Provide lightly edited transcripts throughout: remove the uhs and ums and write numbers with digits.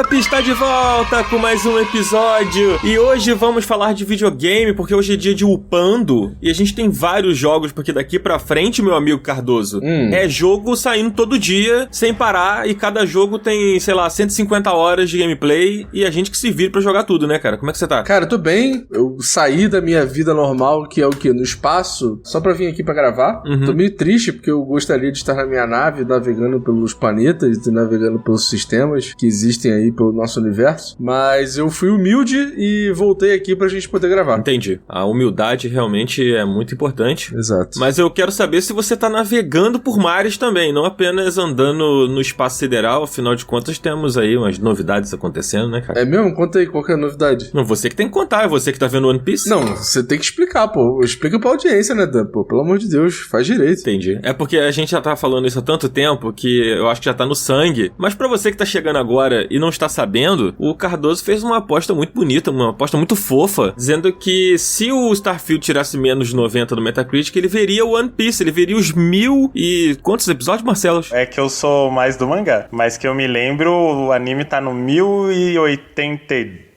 Up está de volta com mais um episódio e hoje vamos falar de videogame porque hoje é dia de upando e a gente tem vários jogos porque daqui pra frente, meu amigo Cardoso, é jogo saindo todo dia sem parar e cada jogo tem, sei lá, 150 horas de gameplay e a gente que se vira pra jogar tudo, né, cara? Como é que você tá? Cara, eu tô bem, eu saí da minha vida normal, que é o quê? No espaço, só pra vir aqui pra gravar. Tô meio triste porque eu gostaria de estar na minha nave navegando pelos planetas e navegando pelos sistemas que existem aí pelo nosso universo, mas eu fui humilde e voltei aqui pra gente poder gravar. Entendi. A humildade realmente é muito importante. Exato. Mas eu quero saber se você tá navegando por mares também, não apenas andando no espaço sideral, afinal de contas temos aí umas novidades acontecendo, né, cara? É mesmo? Conta aí, qual que é a novidade? Não, você que tem que contar, é você que tá vendo One Piece? Não, você tem que explicar, pô. Explica pra audiência, né, Dan? Pô, pelo amor de Deus, faz direito. Entendi. É porque a gente já tá falando isso há tanto tempo que eu acho que já tá no sangue. Mas pra você que tá chegando agora e não está sabendo, o Cardoso fez uma aposta muito bonita, uma aposta muito fofa, dizendo que se o Starfield tirasse menos de 90 no Metacritic, ele veria o One Piece, ele veria os 1000 e... Quantos episódios, Marcelo? É que eu sou mais do mangá, mas que eu me lembro, o anime tá no 1083.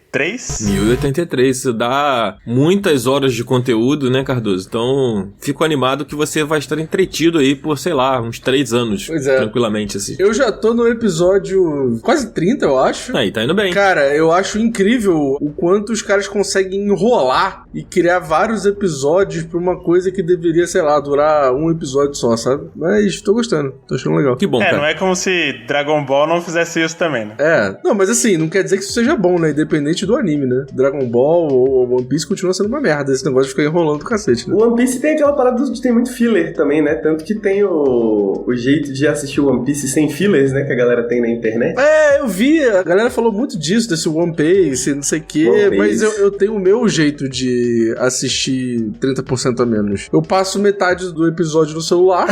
1083, isso dá muitas horas de conteúdo, né, Cardoso? Então, fico animado que você vai estar entretido aí por, sei lá, uns 3 anos, tranquilamente, assim. Eu já tô no episódio quase 30, eu acho. Aí, tá indo bem. Cara, eu acho incrível o quanto os caras conseguem enrolar e criar vários episódios pra uma coisa que deveria, sei lá, durar um episódio só, sabe? Mas tô gostando, tô achando legal. Que bom, cara. Não é como se Dragon Ball não fizesse isso também, né? Não, mas assim, não quer dizer que isso seja bom, né? Independente do anime, né? Dragon Ball ou One Piece continua sendo uma merda, esse negócio de ficar enrolando do cacete, né? O One Piece tem aquela parada de ter muito filler também, né? Tanto que tem o jeito de assistir o One Piece sem fillers, né? Que a galera tem na internet. Eu vi, a galera falou muito disso, desse One Piece, não sei o quê, mas eu tenho o meu jeito de assistir 30% a menos. Eu passo metade do episódio no celular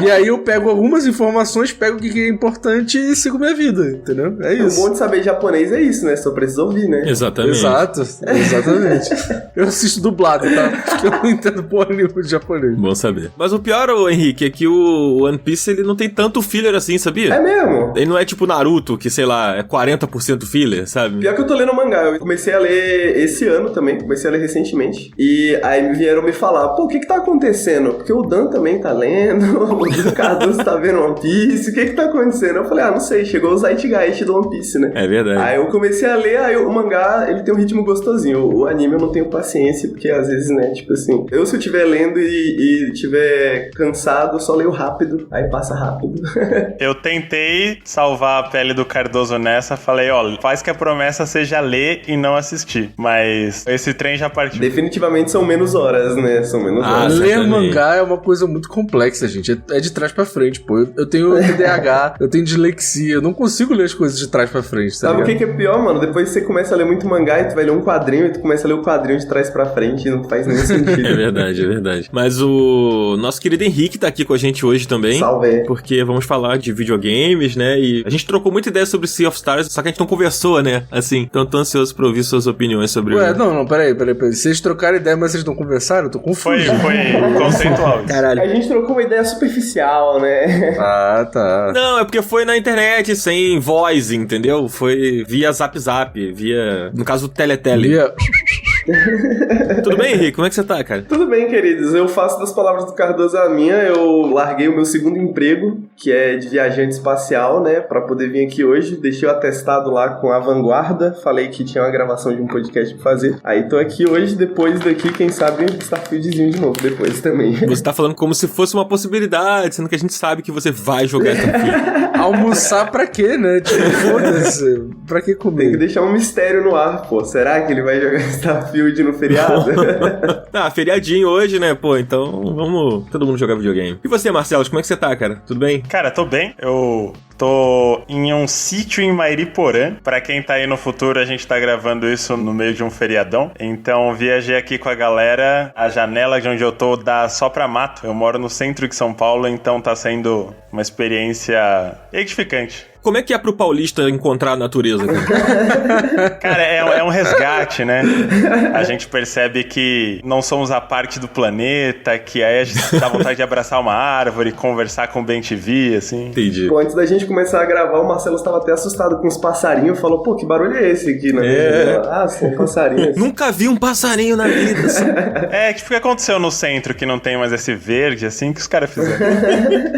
e aí eu pego algumas informações, pego o que é importante e sigo minha vida, entendeu? É isso. O bom de saber japonês é isso, né? Só precisa ouvir, né? Exatamente. Exatamente. Eu assisto dublado, tá? Porque eu não entendo porra nenhuma de japonês. Bom saber. Mas o pior, Henrique, é que o One Piece, ele não tem tanto filler assim, sabia? É mesmo? Ele não é tipo Naruto, que, sei lá, é 40% filler, sabe? Pior que eu tô lendo mangá. Eu comecei a ler esse ano também. Comecei a ler recentemente. E aí vieram me falar, pô, o que tá acontecendo? Porque o Dan também tá lendo, o Cardoso tá vendo One Piece. O que tá acontecendo? Eu falei, não sei. Chegou o Zeitgeist do One Piece, né? É verdade. Aí eu comecei a ler, aí o mangá, ele tem um ritmo gostosinho. O anime eu não tenho paciência, porque às vezes, né, tipo assim, se eu estiver lendo e estiver cansado, só leio rápido, aí passa rápido. Eu tentei salvar a pele do Cardoso nessa, falei, faz que a promessa seja ler e não assistir, mas esse trem já partiu. Definitivamente são menos horas, né, são menos horas. Ler mangá é uma coisa muito complexa, gente, é de trás pra frente, pô. Eu tenho TDAH, eu tenho dislexia, eu não consigo ler as coisas de trás pra frente, tá Sabe ligado? o que é pior, mano? Depois você começa a ler muito mangá e tu vai ler um quadrinho e tu começa a ler o quadrinho de trás pra frente e não faz nenhum sentido. É verdade, é verdade. Mas o nosso querido Henrique tá aqui com a gente hoje também. Salve. Porque vamos falar de videogames, né? E a gente trocou muita ideia sobre Sea of Stars, só que a gente não conversou, né? Assim, então tô ansioso pra ouvir suas opiniões sobre Peraí. Vocês trocaram ideia, mas vocês não conversaram? Eu tô confuso. Foi conceitual. Caralho. A gente trocou uma ideia superficial, né? Ah, tá. Não, é porque foi na internet, sem voz, entendeu? Foi via Zap, via, no caso, Teletele. Tudo bem, Henrique? Como é que você tá, cara? Tudo bem, queridos. Eu faço das palavras do Cardoso a minha. Eu larguei o meu segundo emprego, que é de viajante espacial, né? Pra poder vir aqui hoje. Deixei o atestado lá com a Vanguarda. Falei que tinha uma gravação de um podcast pra fazer. Aí tô aqui hoje. Depois daqui, quem sabe, Starfieldzinho de novo. Depois também. Você tá falando como se fosse uma possibilidade, sendo que a gente sabe que você vai jogar Starfield. Almoçar pra quê, né? Tipo, foda-se. Pra que comer? Tem que deixar um mistério no ar, pô. Será que ele vai jogar Starfield no feriado? Feriadinho hoje, né? Pô, então vamos todo mundo jogar videogame. E você, Marcelo, como é que você tá, cara? Tudo bem? Cara, tô bem. Eu tô em um sítio em Mairiporã. Pra quem tá aí no futuro, a gente tá gravando isso no meio de um feriadão. Então, viajei aqui com a galera. A janela de onde eu tô dá só pra mato. Eu moro no centro de São Paulo, então tá sendo uma experiência edificante. Como é que é pro paulista encontrar a natureza, cara? Cara, é um resgate, né? A gente percebe que não somos a parte do planeta, que aí a gente dá vontade de abraçar uma árvore, conversar com o BenTV, assim. Entendi. Pô, antes da gente começar a gravar, o Marcelo estava até assustado com os passarinhos, falou, pô, que barulho é esse aqui, né? Ah, são passarinhos. Nunca vi um passarinho na vida. Assim. Tipo, o que aconteceu no centro que não tem mais esse verde, assim, que os caras fizeram?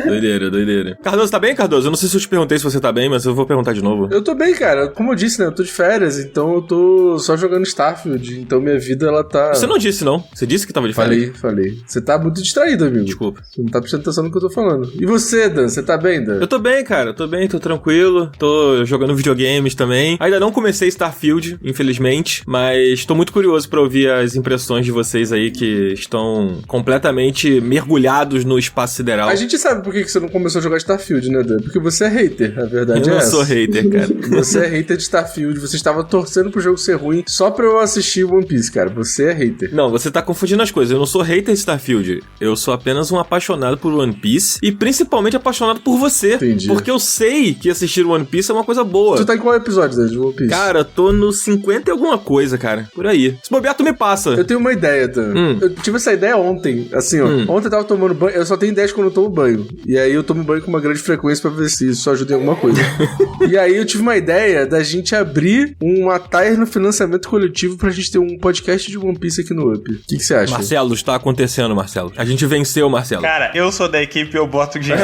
Doideira. Cardoso, tá bem, Cardoso? Eu não sei se eu te perguntei se você tá bem, mas eu vou perguntar de novo. Eu tô bem, cara. Como eu disse, né? Eu tô de férias, então eu tô só jogando Starfield. Então minha vida, ela tá... Você não disse, não? Você disse que tava de férias? Falei. Você tá muito distraído, amigo. Desculpa. Você não tá prestando atenção no que eu tô falando. E você, Dan? Você tá bem, Dan? Eu tô bem, cara. Tô bem, tô tranquilo. Tô jogando videogames também. Ainda não comecei Starfield, infelizmente, mas tô muito curioso pra ouvir as impressões de vocês aí que estão completamente mergulhados no espaço sideral. A gente sabe por que você não começou a jogar Starfield, né, Dan? Porque você é hater, a verdade eu é essa. Eu não sou hater, cara. Você é hater de Starfield. Você estava torcendo pro jogo ser ruim só pra eu assistir One Piece, cara. Você é hater. Não, você tá confundindo as coisas. Eu não sou hater de Starfield. Eu sou apenas um apaixonado por One Piece e principalmente apaixonado por você. Entendi. Porque eu sei que assistir One Piece é uma coisa boa. Tu tá em qual episódio, Dan, de One Piece? Cara, tô no 50 e alguma coisa, cara. Por aí. Se bobear, tu me passa. Eu tenho uma ideia, Dan. Eu tive essa ideia ontem. Assim, ó. Ontem eu tava tomando banho. Eu só tenho ideias quando eu tomo banho. E aí eu tomo banho com uma grande frequência pra ver se isso ajuda em alguma coisa. E aí eu tive uma ideia da gente abrir uma tier no financiamento coletivo pra gente ter um podcast de One Piece aqui no Up. O que você acha? Marcelo, está acontecendo, Marcelo. A gente venceu, Marcelo. Cara, eu sou da equipe, eu boto dinheiro.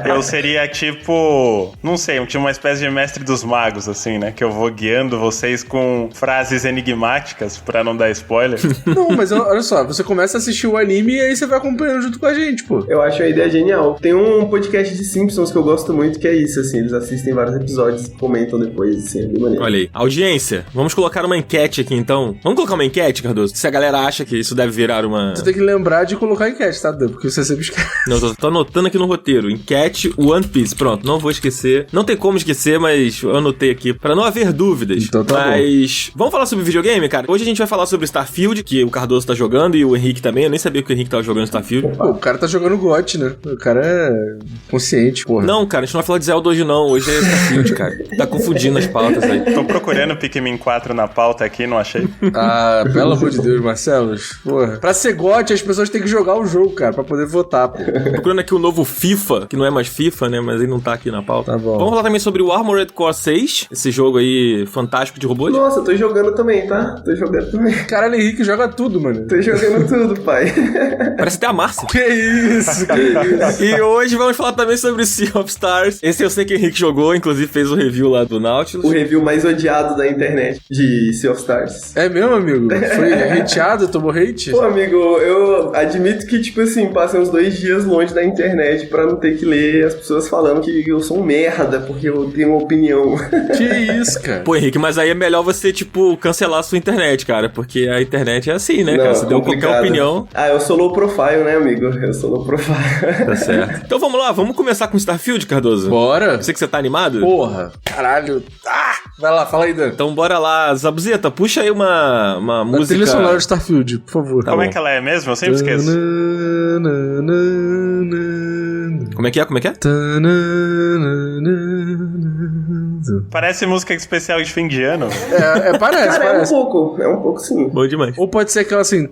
Eu seria tipo, não sei, tipo uma espécie de mestre dos magos, assim, né? Que eu vou guiando vocês com frases enigmáticas pra não dar spoiler. Não, mas olha só, você começa a assistir o anime e aí você vai acompanhando junto com a gente, pô. Eu acho a ideia genial. Tem um podcast de Simpsons que eu gosto muito, que é isso, assim, eles assistem vários episódios e comentam depois, assim, é bem maneiro. Olha aí. Audiência, vamos colocar uma enquete aqui, então. Vamos colocar uma enquete, Cardoso? Se a galera acha que isso deve virar uma... Você tem que lembrar de colocar enquete, tá, Dan? Porque você sempre esquece. Não, tô anotando aqui no roteiro. Enquete One Piece. Pronto, não vou esquecer. Não tem como esquecer, mas eu anotei aqui pra não haver dúvidas. Então tá mas vamos falar sobre videogame, cara? Hoje a gente vai falar sobre Starfield, que o Cardoso tá jogando e o Henrique também. Eu nem sabia que o Henrique tava jogando Starfield. Pô, o cara tá jogando GOT, né? O cara é consciente, porra. Não, cara, a gente não vai falar de Zelda hoje não. Hoje é Starfield, cara. Tá confundindo as pautas aí. Tô procurando Pikmin 4 na pauta aqui, não achei. Ah, pelo amor de Deus, Marcelo. Porra. Pra ser GOT, as pessoas têm que jogar o jogo, cara, pra poder votar, pô. Tô procurando aqui o novo FIFA, que não é mais FIFA, né? Mas ele não tá aqui na pauta. Tá bom. Vamos falar também sobre o Armored Core 6, esse jogo aí fantástico de robôs. Nossa, eu tô jogando também, tá? Tô jogando também. Caralho, Henrique joga tudo, mano. Tô jogando tudo, pai. Parece até a Márcia. Que isso, que isso. E hoje vamos falar também sobre Sea of Stars. Esse eu sei que o Henrique jogou, inclusive fez o review lá do Nautilus. O review mais odiado da internet de Sea of Stars. É mesmo, amigo? Foi hateado? Tomou hate? Pô, amigo, eu admito que, tipo assim, passei uns 2 dias longe da internet pra não ter que ler as pessoas falando que eu sou um merda porque eu tenho uma opinião. Que isso, cara? Pô, Henrique, mas aí é melhor você, tipo, cancelar a sua internet, cara, porque a internet é assim, né, Não, cara? Você deu complicado. qualquer opinião. Ah, eu sou low profile, né, amigo? Eu sou low profile. Tá certo. Então vamos lá, vamos começar com Starfield, Cardoso? Bora. Eu sei que você tá animado. Porra. Caralho. Ah! Vai lá, fala aí, Dan. Então bora lá, Zabuzeta, puxa aí uma música... A trilha sonora de Starfield, por favor. Tá Como bom. é que ela é mesmo? Eu sempre esqueço. Como é que é? Como é que é? Parece música especial de fim de ano. Parece, Cara, parece. é um pouco sim. Bom demais. Ou pode ser aquela assim,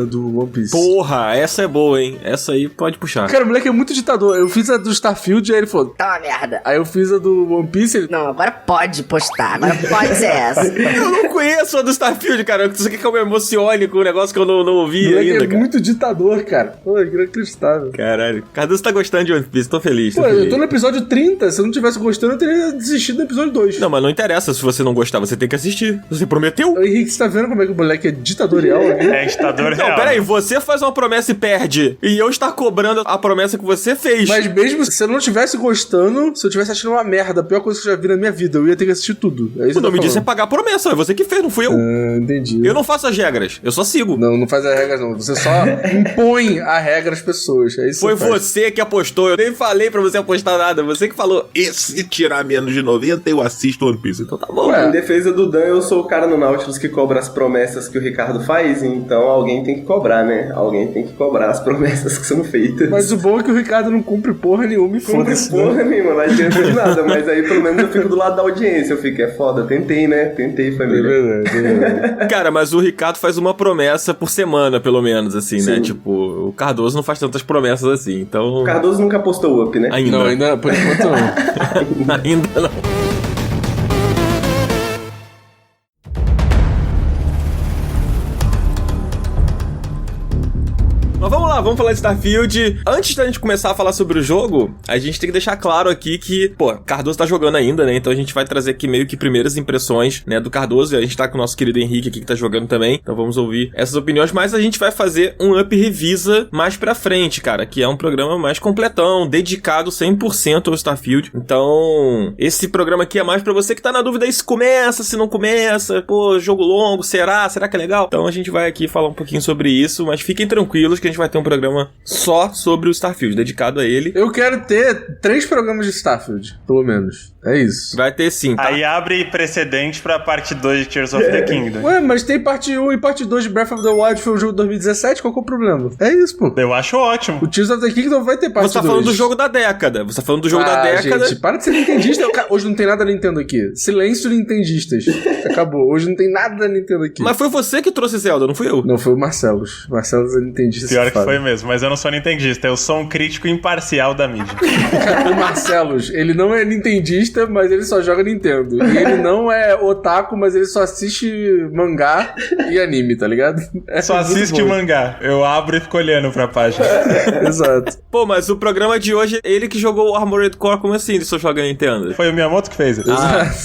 do One Piece. Porra, essa é boa, hein? Essa aí pode puxar. Cara, o moleque é muito ditador. Eu fiz a do Starfield e aí ele falou, Tá uma merda. aí eu fiz a do One Piece e ele... Não, agora pode postar. Agora pode ser essa. Eu não conheço a do Starfield, cara. Você quer que eu me emocione com um negócio que eu não O ouvi moleque ainda, é cara? muito ditador, cara. Pô, é inacreditável. Caralho. Cardoso tá gostando de One Piece, tô feliz. Pô, eu tô no episódio 30. Se eu não tivesse gostando, eu teria desistido do episódio 2. Não, mas não interessa se você não gostar, você tem que assistir. Você prometeu? Ô, Henrique, você tá vendo como é que o moleque é ditatorial ali? É ditador Não, real. peraí, você faz uma promessa e perde. E eu estar cobrando a promessa que você fez. Mas mesmo se eu não tivesse gostando, se eu tivesse achando uma merda, a pior coisa que eu já vi na minha vida, eu ia ter que assistir tudo. É isso O nome disso é pagar a promessa, é você que fez, não fui eu. Entendi. Eu não faço as regras, eu só sigo. Não faz as regras, não. Você só impõe a regra às pessoas. É isso Foi que você faz. você que apostou, eu nem falei pra você apostar nada. Você que falou, e se tirar menos de 90, eu assisto One Piece. Então tá bom. Ué. Em defesa do Dan, eu sou o cara no Nautilus que cobra as promessas que o Ricardo faz, faz, então alguém tem que cobrar, né? Alguém tem que cobrar as promessas que são feitas. Mas o bom é que o Ricardo não cumpre porra nenhuma e foda-se. Porra nenhuma, não adianta de nada, mas aí pelo menos eu fico do lado da audiência, eu fico, é foda, tentei, né? Tentei, família. É verdade. Cara, mas o Ricardo faz uma promessa por semana, pelo menos, assim, né? Tipo, o Cardoso não faz tantas promessas assim, então... O Cardoso nunca postou up, né? Ainda. Não, ainda, por enquanto não. Ainda não. Mas vamos lá, vamos falar de Starfield. Antes da gente começar a falar sobre o jogo, a gente tem que deixar claro aqui que, Cardoso tá jogando ainda, né? Então a gente vai trazer aqui meio que primeiras impressões, né, do Cardoso. E a gente tá com o nosso querido Henrique aqui que tá jogando também. Então vamos ouvir essas opiniões. Mas a gente vai fazer um Up Revisa mais pra frente, cara, que é um programa mais completão, dedicado 100% ao Starfield. Então, esse programa aqui é mais pra você que tá na dúvida aí se começa, se não começa. Jogo longo, será? Será que é legal? Então a gente vai aqui falar um pouquinho sobre isso, mas fiquem tranquilos que a gente vai ter um programa só sobre o Starfield, dedicado a ele. Eu quero ter 3 programas de Starfield, pelo menos. É isso. Vai ter sim, tá? Aí abre precedente pra parte 2 de Tears of the Kingdom. Ué, mas tem parte 1 e parte 2 de Breath of the Wild, foi um jogo de 2017, qual que é o problema? É isso, pô. Eu acho ótimo. O Tears of the Kingdom vai ter parte 2. Você tá falando do jogo da década. Você tá falando do jogo da década. Gente, para de ser nintendista. Hoje não tem nada da Nintendo aqui. Silêncio, nintendistas. Acabou. Hoje não tem nada da Nintendo aqui. Mas foi você que trouxe Zelda, não fui eu. Não, foi o Marcelos. Marcelos é nintendista. Pior que foi mesmo, mas eu não sou nintendista. Eu sou um crítico imparcial da mídia. O Marcelos, ele não é nintendista, mas ele só joga Nintendo. E ele não é otaku, mas ele só assiste mangá e anime, tá ligado? Só assiste mangá. Eu abro e fico olhando pra página. Exato. Pô, mas o programa de hoje, ele que jogou o Armored Core, como assim ele só joga Nintendo? Foi o Miyamoto que fez.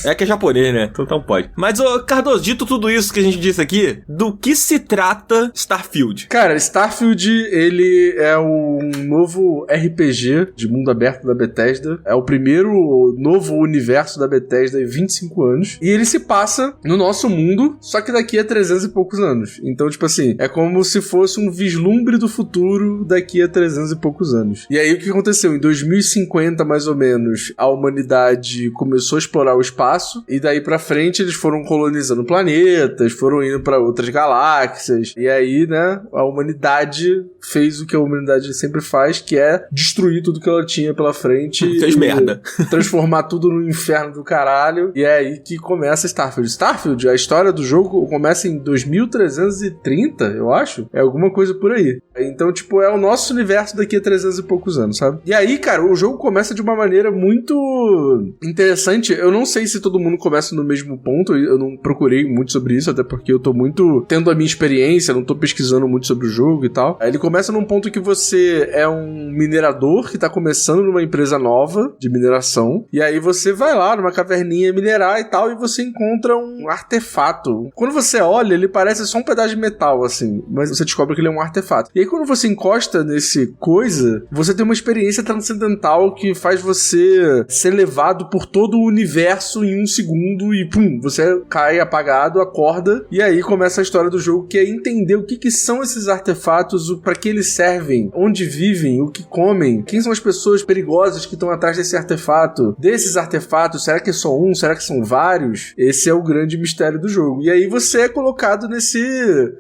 É que é japonês, né? Então pode. Mas, Cardoso, dito tudo isso que a gente disse aqui, do que se trata Starfield? Cara, Starfield, ele é um novo RPG de mundo aberto da Bethesda. É o primeiro novo universo da Bethesda em 25 anos. E ele se passa no nosso mundo, só que daqui a 300 e poucos anos. Então, tipo assim, é como se fosse um vislumbre do futuro daqui a 300 e poucos anos. E aí, o que aconteceu? Em 2050, mais ou menos, a humanidade começou a explorar o espaço, e daí pra frente eles foram colonizando planetas, foram indo pra outras galáxias, e aí, né, a humanidade fez o que a humanidade sempre faz, que é destruir tudo que ela tinha pela frente. Fez merda. Transformar tudo no inferno do caralho, e é aí que começa Starfield. Starfield, a história do jogo começa em 2330, eu acho, é alguma coisa por aí. Então, tipo, é o nosso universo daqui a 300 e poucos anos, sabe? E aí, cara, o jogo começa de uma maneira muito interessante. Eu não sei se todo mundo começa no mesmo ponto, eu não procurei muito sobre isso, até porque eu tô muito tendo a minha experiência, não tô pesquisando muito sobre o jogo e tal. Aí ele começa num ponto que você é um minerador que tá começando numa empresa nova de mineração, e aí você vai lá numa caverninha minerar e tal, e você encontra um artefato. Quando você olha, ele parece só um pedaço de metal, assim, mas você descobre que ele é um artefato. E aí quando você encosta nesse coisa, você tem uma experiência transcendental que faz você ser levado por todo o universo em um segundo e pum, você cai apagado, acorda, e aí começa a história do jogo, que é entender o que são esses artefatos, para que eles servem, onde vivem, o que comem, quem são as pessoas perigosas que estão atrás desse artefato, desses artefatos, será que é só um, será que são vários? Esse é o grande mistério do jogo. E aí você é colocado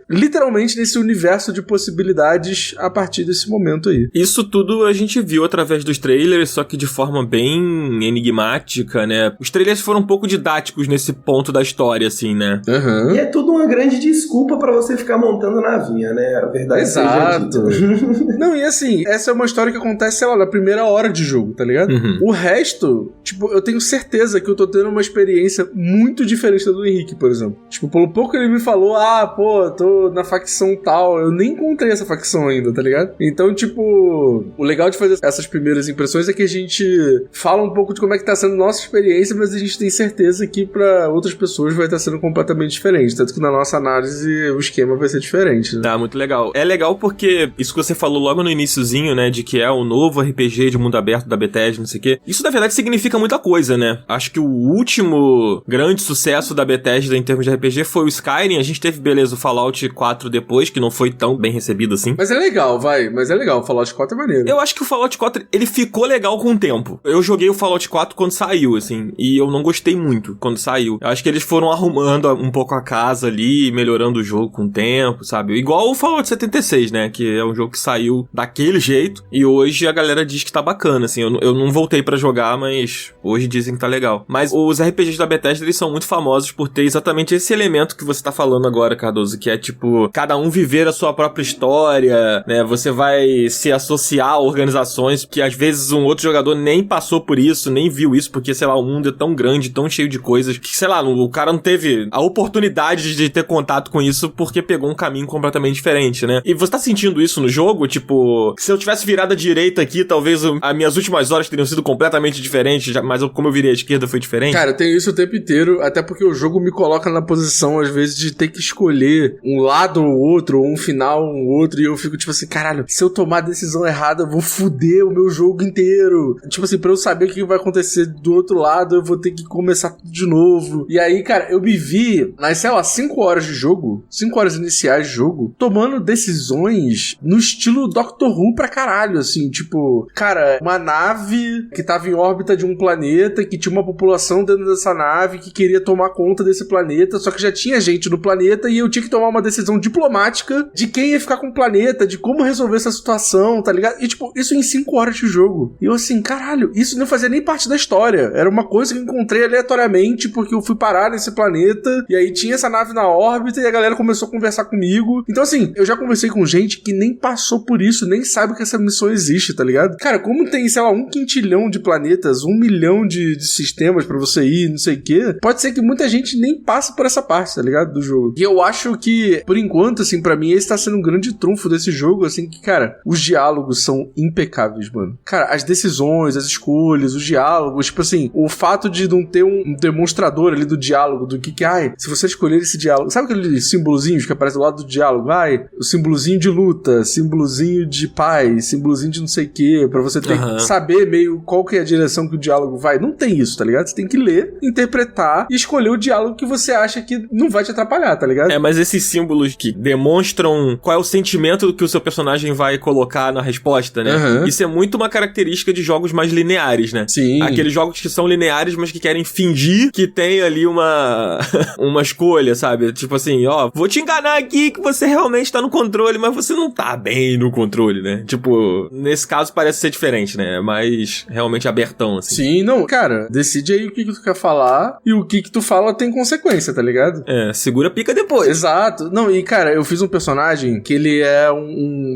literalmente nesse universo de possibilidades a partir desse momento aí. Isso tudo a gente viu através dos trailers, só que de forma bem enigmática, né? Os trailers foram um pouco didáticos nesse ponto da história, assim, né? Uhum. E é tudo uma grande desculpa pra você ficar montando navinha, né? A verdade Exato. Não, e assim, essa é uma história que acontece, sei lá, na primeira hora de jogo, tá ligado? Uhum. O resto, tipo, eu tenho certeza que eu tô tendo uma experiência muito diferente da do Henrique, por exemplo. Tipo, pelo pouco ele me falou, tô na facção tal, eu nem encontrei essa facção ainda, tá ligado? Então, tipo, o legal de fazer essas primeiras impressões é que a gente fala um pouco de como é que tá sendo nossa experiência, mas a gente tem certeza que pra outras pessoas vai estar sendo completamente diferente, tanto que na nossa análise o esquema vai ser diferente, né? Tá, muito legal. É legal porque porque isso que você falou logo no iniciozinho, né, de que é o novo RPG de mundo aberto da Bethesda, não sei o quê, isso na verdade significa muita coisa, né? Acho que o último grande sucesso da Bethesda em termos de RPG foi o Skyrim. A gente teve, beleza, o Fallout 4 depois, que não foi tão bem recebido assim. Mas é legal, o Fallout 4 é maneiro. Eu acho que o Fallout 4, ele ficou legal com o tempo. Eu joguei o Fallout 4 quando saiu, assim, e eu não gostei muito quando saiu. Eu acho que eles foram arrumando um pouco a casa ali, melhorando o jogo com o tempo, sabe? Igual o Fallout 76, né, que é um jogo que saiu daquele jeito, e hoje a galera diz que tá bacana, assim. Eu não voltei pra jogar, mas hoje dizem que tá legal. Mas os RPGs da Bethesda, eles são muito famosos por ter exatamente esse elemento que você tá falando agora, Cardoso, que é tipo, cada um viver a sua própria história, né? Você vai se associar a organizações que às vezes um outro jogador nem passou por isso, nem viu isso, porque, sei lá, o mundo é tão grande, tão cheio de coisas, que, sei lá, o cara não teve a oportunidade de ter contato com isso porque pegou um caminho completamente diferente, né? E você tá sentindo isso no jogo? Tipo, se eu tivesse virado à direita aqui, talvez as minhas últimas horas teriam sido completamente diferentes, mas como eu virei à esquerda foi diferente? Cara, eu tenho isso o tempo inteiro, até porque o jogo me coloca na posição, às vezes, de ter que escolher um lado ou outro, ou um final ou um outro, e eu fico tipo assim, caralho, se eu tomar a decisão errada, eu vou foder o meu jogo inteiro. Tipo assim, pra eu saber o que vai acontecer do outro lado, eu vou ter que começar tudo de novo. E aí, cara, eu me vi nas, sei lá, 5 horas de jogo, 5 horas iniciais de jogo, tomando decisões no estilo Doctor Who pra caralho, assim, tipo, cara, uma nave que tava em órbita de um planeta, que tinha uma população dentro dessa nave que queria tomar conta desse planeta, só que já tinha gente no planeta e eu tinha que tomar uma decisão diplomática de quem ia ficar com o planeta, de como resolver essa situação, tá ligado? E tipo, isso em 5 horas de jogo. E eu assim, caralho, isso não fazia nem parte da história. Era uma coisa que eu encontrei aleatoriamente porque eu fui parar nesse planeta e aí tinha essa nave na órbita e a galera começou a conversar comigo. Então assim, eu já conversei com gente que nem passou por isso, nem sabe que essa missão existe, tá ligado? Cara, como tem, sei lá, 1 quintilhão de planetas, 1 milhão de sistemas pra você ir, não sei o quê, pode ser que muita gente nem passe por essa parte, tá ligado? Do jogo. E eu acho que, por enquanto, assim, pra mim, esse tá sendo um grande trunfo desse jogo, assim, que, cara, os diálogos são impecáveis, mano. Cara, as decisões, as escolhas, os diálogos, tipo assim, o fato de não ter um demonstrador ali do diálogo, do que, ai, se você escolher esse diálogo, sabe aqueles símbolozinhos que aparecem do lado do diálogo? Ai, o símbolozinho de luta, símbolozinho de paz, símbolozinho de não sei o quê, pra você ter que saber meio qual que é a direção que o diálogo vai. Não tem isso, tá ligado? Você tem que ler, interpretar e escolher o diálogo que você acha que não vai te atrapalhar, tá ligado? É, mas esses símbolos que demonstram qual é o sentimento que o seu personagem vai colocar na resposta, né? Isso é muito uma característica de jogos mais lineares, né? Sim. Aqueles jogos que são lineares, mas que querem fingir que tem ali uma escolha, sabe? Tipo assim, ó, vou te enganar aqui que você realmente tá no controle, mas você não tá bem no controle, né? Tipo, nesse caso parece ser diferente, né? É mais realmente abertão, assim. Sim, não, cara, decide aí o que tu quer falar e o que tu fala tem consequência, tá ligado? É, segura a pica depois. Exato. Não, e cara, eu fiz um personagem que ele é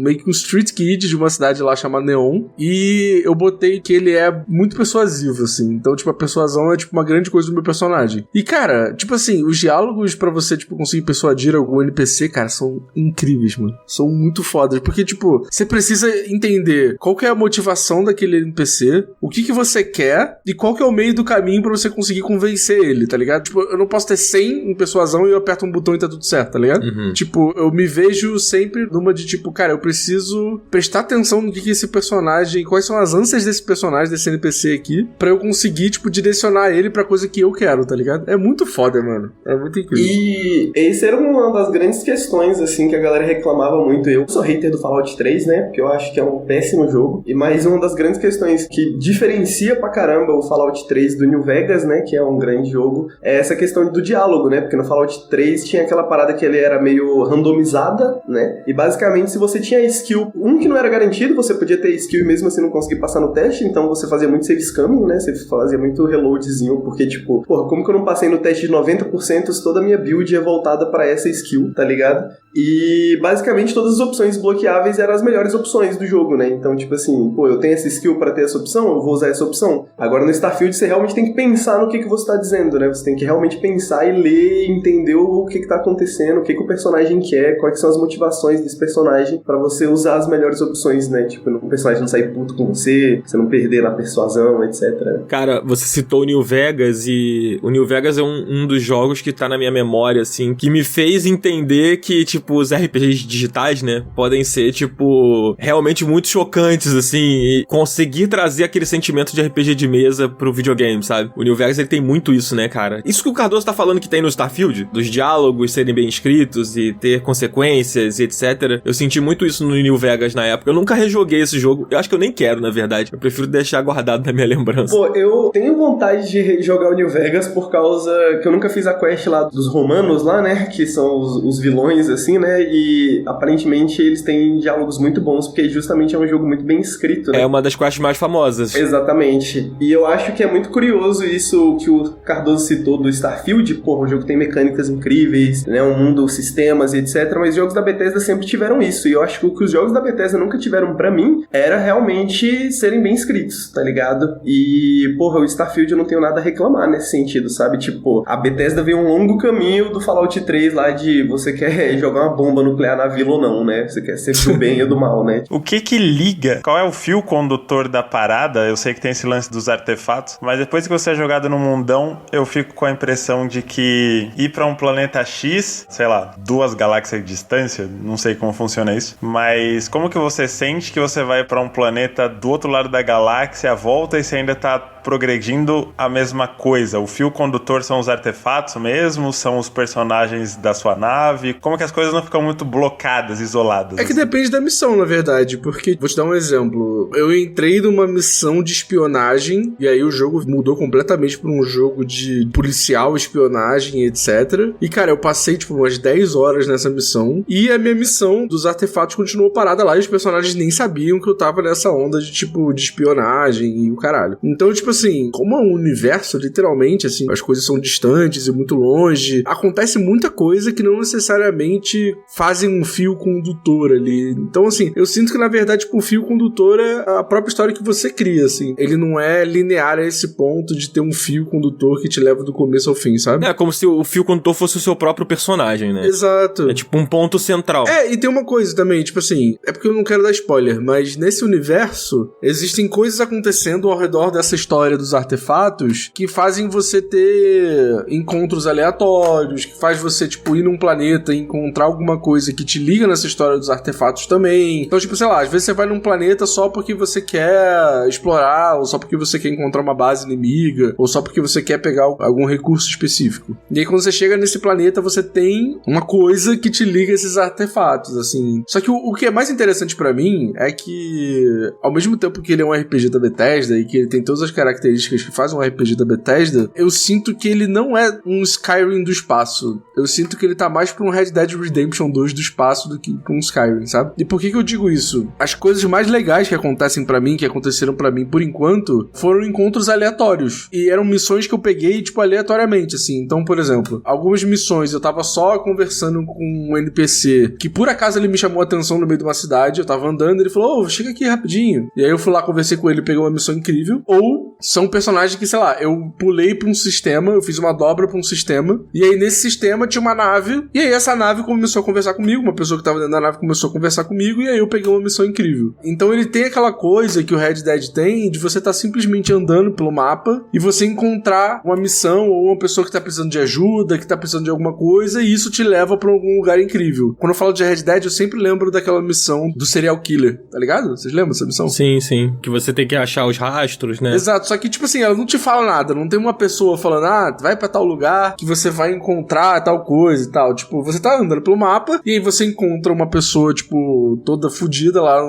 meio que um street kid de uma cidade lá chamada Neon, e eu botei que ele é muito persuasivo, assim. Então, tipo, a persuasão é, tipo, uma grande coisa do meu personagem. E, cara, tipo assim, os diálogos pra você, tipo, conseguir persuadir algum NPC, cara, são incríveis, mano. São muito fodas. Porque, tipo, você precisa entender qual que é a motivação daquele NPC, o que você quer e qual que é o meio do caminho pra você conseguir convencer ele, tá ligado? Tipo, eu não posso ter 100 em persuasão e eu aperto um botão e tá tudo certo, tá ligado? Tipo, eu me vejo sempre numa de, tipo, cara, eu preciso prestar atenção no que esse personagem, quais são as ânsias desse personagem, desse NPC aqui, pra eu conseguir, tipo, direcionar ele pra coisa que eu quero, tá ligado? É muito foda, mano. É muito incrível. E esse era uma das grandes questões, assim, que a galera reclamava muito. Eu sou hater do Fallout 3, né? Porque eu acho que é um péssimo jogo. E mais uma das grandes questões que diferencia pra caramba o Fallout 3 do New Vegas, né? Que é um grande jogo. É essa questão do diálogo, né? Porque no Fallout 3 tinha aquela parada que ele era meio randomizada, né? E basicamente, se você tinha skill, que não era garantido, você podia ter skill e mesmo assim não conseguir passar no teste. Então você fazia muito save scamming, né? Você fazia muito reloadzinho, porque tipo, porra, como que eu não passei no teste de 90% se toda a minha build é voltada pra essa skill, tá ligado? E basicamente todas as opções bloqueáveis eram as melhores opções do jogo, né? Então, tipo assim, pô, eu tenho essa skill pra ter essa opção, eu vou usar essa opção. Agora no Starfield você realmente tem que pensar no que você tá dizendo, né? Você tem que realmente pensar e ler e entender o que tá acontecendo, o que o personagem quer, quais são as motivações desse personagem pra você usar as melhores opções, né? Tipo, o personagem não sair puto com você não perder na persuasão, etc. Cara, você citou o New Vegas e o New Vegas é um dos jogos que tá na minha memória, assim, que me fez entender que, tipo, os RPGs digitais, né, podem ser, tipo, realmente muito chocantes, assim, e conseguir trazer aquele sentimento de RPG de mesa pro videogame, sabe? O New Vegas, ele tem muito isso, né, cara? Isso que o Cardoso tá falando que tem no Starfield, dos diálogos serem bem escritos e ter consequências e etc. Eu senti muito isso no New Vegas na época. Eu nunca rejoguei esse jogo. Eu acho que eu nem quero, na verdade. Eu prefiro deixar guardado na minha lembrança. Pô, eu tenho vontade de jogar o New Vegas por causa que eu nunca fiz a quest lá dos romanos lá, né? Que são os vilões, assim, né? E aparentemente eles têm diálogos muito bons, porque justamente é um jogo muito bem escrito, né? É uma das quests mais famosas. Exatamente. E eu acho que é muito curioso isso que o Cardoso citou do Starfield. Pô, o jogo tem mecânicas incríveis, né? Um mundo, sistemas e etc. Mas os jogos da Bethesda sempre tiveram isso. E eu acho que o que os jogos da Bethesda nunca tiveram pra mim era realmente serem bem escritos, tá ligado? E, porra, o Starfield eu não tenho nada a reclamar nesse sentido, sabe? Tipo, a Bethesda veio um longo caminho do Fallout 3 lá de você quer jogar uma bomba nuclear na vila ou não, né? Você quer ser do bem ou do mal, né? O que liga? Qual é o fio condutor da parada? Eu sei que tem esse lance dos artefatos, mas depois que você é jogado no mundão, eu fico com a impressão de que ir pra um planeta X, sei lá, 2 galáxias de distância, não sei como funciona isso, mas como que você sente que você vai pra um planeta do outro lado da galáxia, volta e você ainda tá progredindo a mesma coisa? O fio condutor são os artefatos mesmo? São os personagens da sua nave? Como que as coisas não ficam muito blocadas, isoladas? É que depende da missão, na verdade, porque, vou te dar um exemplo, eu entrei numa missão de espionagem, e aí o jogo mudou completamente pra um jogo de policial, espionagem, etc. E, cara, eu passei, tipo, umas 10 horas nessa missão, e a minha missão dos artefatos continuou parada lá, e os personagens nem sabiam que eu tava nessa onda de, tipo, de espionagem e o caralho. Então, tipo assim, como é um universo, literalmente, assim, as coisas são distantes e muito longe, acontece muita coisa que não necessariamente fazem um fio condutor ali. Então, assim, eu sinto que, na verdade, tipo, o fio condutor é a própria história que você cria, assim. Ele não é linear a esse ponto de ter um fio condutor que te leva do começo ao fim, sabe? É como se o fio condutor fosse o seu próprio personagem, né? Exato. É tipo um ponto central. É, e tem uma coisa também, tipo assim, é porque eu não quero dar spoiler, mas nesse universo existem coisas acontecendo ao redor dessa história dos artefatos que fazem você ter encontros aleatórios, que faz você, tipo, ir num planeta e encontrar alguma coisa que te liga nessa história dos artefatos também. Então, tipo, sei lá, às vezes você vai num planeta só porque você quer explorar, ou só porque você quer encontrar uma base inimiga, ou só porque você quer pegar algum recurso específico. E aí, quando você chega nesse planeta, você tem uma coisa que te liga a esses artefatos, assim. Só que o que é mais interessante pra mim é que, ao mesmo tempo que ele é um RPG da Bethesda e que ele tem todas as características que fazem um RPG da Bethesda, eu sinto que ele não é um Skyrim do espaço. Eu sinto que ele tá mais pra um Red Dead Redemption 2 do espaço do que pra um Skyrim, sabe? E por que eu digo isso? As coisas mais legais que acontecem pra mim, que aconteceram pra mim por enquanto, foram encontros aleatórios. E eram missões que eu peguei, tipo, aleatoriamente, assim. Então, por exemplo, algumas missões eu tava só conversando com um NPC, que por acaso ele me chamou a atenção no meio de uma cidade, eu tava andando, ele falou, ô, chega aqui rapidinho. E aí eu fui lá, conversei com ele, peguei uma missão incrível. Ou são personagens que, sei lá, eu pulei pra um sistema, eu fiz uma dobra pra um sistema, e aí nesse sistema tinha uma nave, e aí essa nave começou a conversar comigo, uma pessoa que tava dentro da nave começou a conversar comigo, e aí eu peguei uma missão incrível. Então ele tem aquela coisa que o Red Dead tem, de você tá simplesmente andando pelo mapa, e você encontrar uma missão, ou uma pessoa que tá precisando de ajuda, que tá precisando de alguma coisa, e isso te leva pra algum lugar incrível. Quando eu falo de Red Dead, eu sempre lembro daquela missão do serial killer, tá ligado? Vocês lembram dessa missão? Sim, sim. Que você tem que achar os rastros, né? Exato, só que, tipo assim, ela não te fala nada, não tem uma pessoa falando, vai pra tal lugar que você vai encontrar tal coisa e tal. Tipo, você tá andando pelo mapa e aí você encontra uma pessoa, tipo, toda fodida lá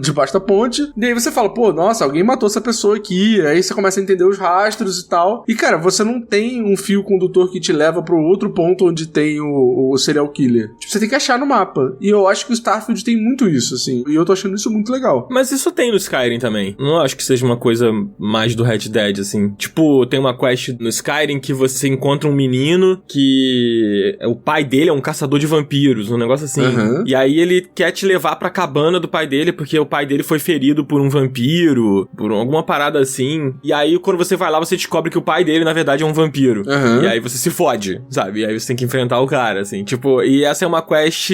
debaixo da ponte, e aí você fala, pô, nossa, alguém matou essa pessoa aqui, aí você começa a entender os rastros e tal. E, cara, você não tem um fio condutor que te leva pro outro ponto onde tem o serial killer. Tipo, você tem que achar no mapa. E eu acho que o Starfield tem muito isso, assim, e eu tô achando isso muito legal. Mas isso tem no Skyrim também. Não acho que seja uma coisa mais do Red Dead, assim. Tipo, tem uma quest no Skyrim que você encontra um menino que o pai dele é um caçador de vampiros, um negócio assim. Uhum. E aí ele quer te levar pra cabana do pai dele, porque o pai dele foi ferido por um vampiro, por alguma parada assim. E aí, quando você vai lá, você descobre que o pai dele, na verdade, é um vampiro. Uhum. E aí você se fode, sabe? E aí você tem que enfrentar o cara, assim. Tipo, e essa é uma quest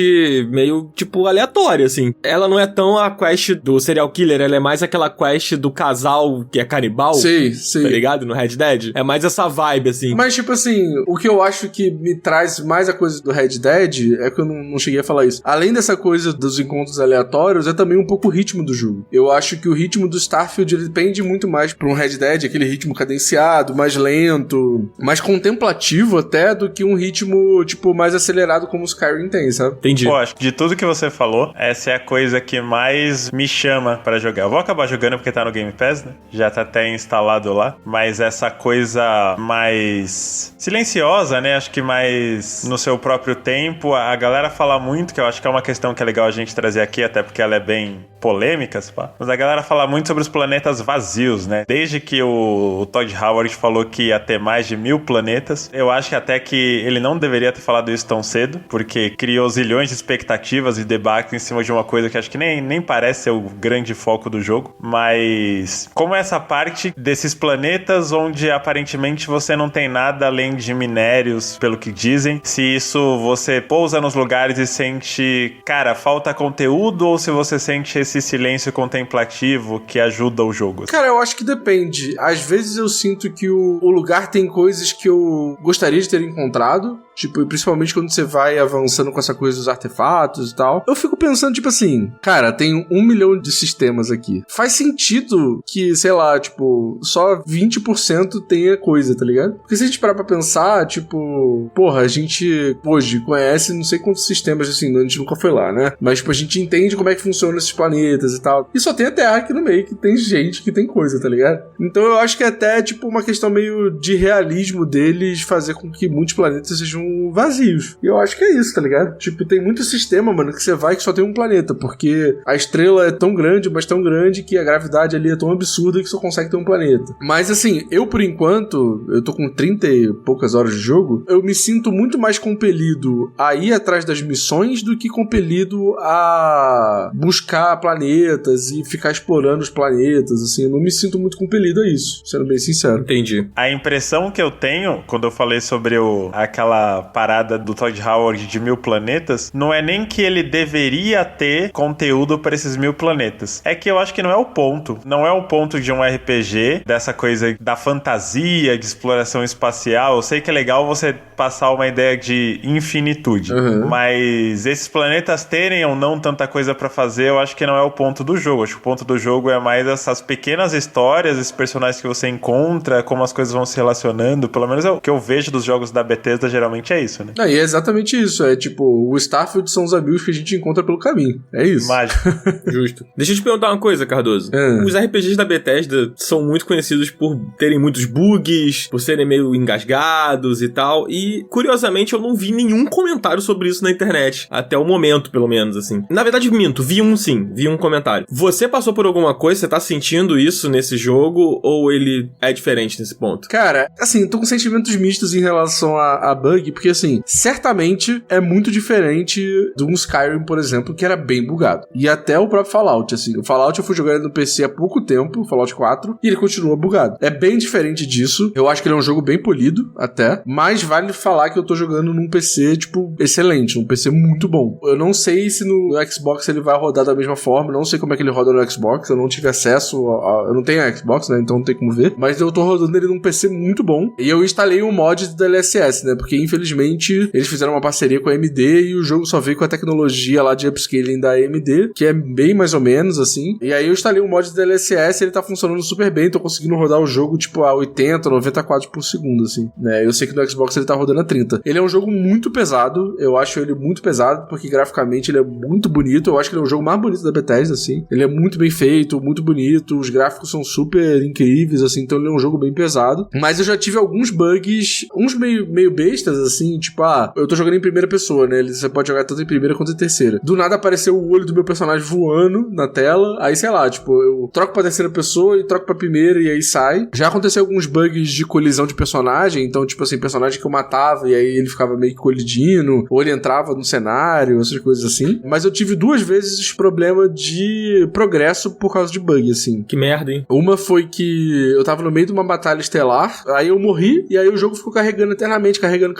meio, tipo, aleatória, assim. Ela não é tão a quest do serial killer, ela é mais aquela quest do casal que é canibal, Sei. Tá ligado? No Red Dead. É mais essa vibe, assim. Mas, tipo assim, o que eu acho que me traz mais a coisa do Red Dead é que eu não cheguei a falar isso. Além dessa coisa dos encontros aleatórios, é também um pouco o ritmo do jogo. Eu acho que o ritmo do Starfield ele pende muito mais pra um Red Dead, aquele ritmo cadenciado, mais lento, mais contemplativo até, do que um ritmo, tipo, mais acelerado como o Skyrim tem, sabe? Entendi. Pô, acho que de tudo que você falou, essa é a coisa que mais me chama pra jogar. Eu vou acabar jogando porque tá no Game Pass, né? Já tá até instalado lá. Mas essa coisa mais silenciosa, né? Acho que mais no seu próprio tempo. A galera fala muito, que eu acho que é uma questão que é legal a gente trazer aqui, até porque ela é bem polêmica, pá. Mas a galera fala muito sobre os planetas vazios, né? Desde que o Todd Howard falou que ia ter mais de 1000 planetas, eu acho que até que ele não deveria ter falado isso tão cedo, porque criou zilhões de expectativas e debates em cima de uma coisa que acho que nem parece ser o grande foco do jogo. Mas como essa parte desses planetas onde aparentemente você não tem nada além de minérios, pelo que dizem, se isso você pousa nos lugares e sente, cara, falta conteúdo, ou se você sente esse silêncio contemplativo que ajuda o jogo? Cara, eu acho que depende. Às vezes eu sinto que o lugar tem coisas que eu gostaria de ter encontrado, tipo, principalmente quando você vai avançando com essa coisa dos artefatos e tal. Eu fico pensando, tipo assim, cara, tem 1 milhão de sistemas aqui. Faz sentido que, sei lá, tipo, só 20% tenha coisa, tá ligado? Porque se a gente parar pra pensar, tipo, porra, a gente hoje conhece não sei quantos sistemas, assim, a gente nunca foi lá, né? Mas, tipo, a gente entende como é que funcionam esses planetas e tal. E só tem a Terra aqui no meio, que tem gente que tem coisa, tá ligado? Então eu acho que é até, tipo, uma questão meio de realismo deles fazer com que muitos planetas sejam vazios. E eu acho que é isso, tá ligado? Tipo, tem muito sistema, mano, que você vai que só tem um planeta, porque a estrela é tão grande, mas tão grande que a gravidade ali é tão absurda que só consegue ter um planeta. Mas assim, eu por enquanto, eu tô com 30 e poucas horas de jogo, eu me sinto muito mais compelido a ir atrás das missões do que compelido a buscar planetas e ficar explorando os planetas, assim, eu não me sinto muito compelido a isso, sendo bem sincero. Entendi. A impressão que eu tenho, quando eu falei sobre aquela parada do Todd Howard de 1000 planetas, não é nem que ele deveria ter conteúdo para esses 1000 planetas. É que eu acho que não é o ponto. Não é o ponto de um RPG, dessa coisa da fantasia, de exploração espacial. Eu sei que é legal você passar uma ideia de infinitude, mas esses planetas terem ou não tanta coisa para fazer, eu acho que não é o ponto do jogo. Acho que o ponto do jogo é mais essas pequenas histórias, esses personagens que você encontra, como as coisas vão se relacionando. Pelo menos é o que eu vejo dos jogos da Bethesda, geralmente é isso, né? E é exatamente isso. É tipo, o Starfield são os amigos que a gente encontra pelo caminho. É isso. Mágico. Justo. Deixa eu te perguntar uma coisa, Cardoso. Os RPGs da Bethesda são muito conhecidos por terem muitos bugs, por serem meio engasgados e tal. E, curiosamente, eu não vi nenhum comentário sobre isso na internet. Até o momento, pelo menos, assim. Na verdade, minto. Vi um comentário. Você passou por alguma coisa? Você tá sentindo isso nesse jogo? Ou ele é diferente nesse ponto? Cara, assim, tô com sentimentos mistos em relação a bug, porque, assim, certamente é muito diferente de um Skyrim, por exemplo, que era bem bugado. E até o próprio Fallout, assim. O Fallout eu fui jogando no PC há pouco tempo, Fallout 4, e ele continua bugado. É bem diferente disso. Eu acho que ele é um jogo bem polido, até. Mas vale falar que eu tô jogando num PC, tipo, excelente. Um PC muito bom. Eu não sei se no Xbox ele vai rodar da mesma forma. Não sei como é que ele roda no Xbox. Eu não tive acesso eu não tenho Xbox, né? Então não tem como ver. Mas eu tô rodando ele num PC muito bom. E eu instalei um mod do DLSS, né? Porque, infelizmente, eles fizeram uma parceria com a AMD e o jogo só veio com a tecnologia lá de upscaling da AMD, que é bem mais ou menos, assim. E aí eu instalei um mod do DLSS e ele tá funcionando super bem. Tô conseguindo rodar o jogo, tipo, a 80, 90 quadros por segundo, assim. Né? Eu sei que no Xbox ele tá rodando a 30. Ele é um jogo muito pesado. Eu acho ele muito pesado, porque graficamente ele é muito bonito. Eu acho que ele é o jogo mais bonito da Bethesda, assim. Ele é muito bem feito, muito bonito. Os gráficos são super incríveis, assim. Então ele é um jogo bem pesado. Mas eu já tive alguns bugs, uns meio bestas, assim. Tipo, eu tô jogando em primeira pessoa, né? Você pode jogar tanto em primeira quanto em terceira. Do nada apareceu o olho do meu personagem voando na tela. Aí, sei lá, tipo, eu troco pra terceira pessoa e troco pra primeira e aí sai. Já aconteceu alguns bugs de colisão de personagem. Então, tipo assim, personagem que eu matava e aí ele ficava meio que colidindo, ou ele entrava no cenário, essas coisas assim. Mas eu tive 2 vezes problema de progresso por causa de bug, assim. Que merda, hein? Uma foi que eu tava no meio de uma batalha estelar, aí eu morri, e aí o jogo ficou carregando eternamente, carregando,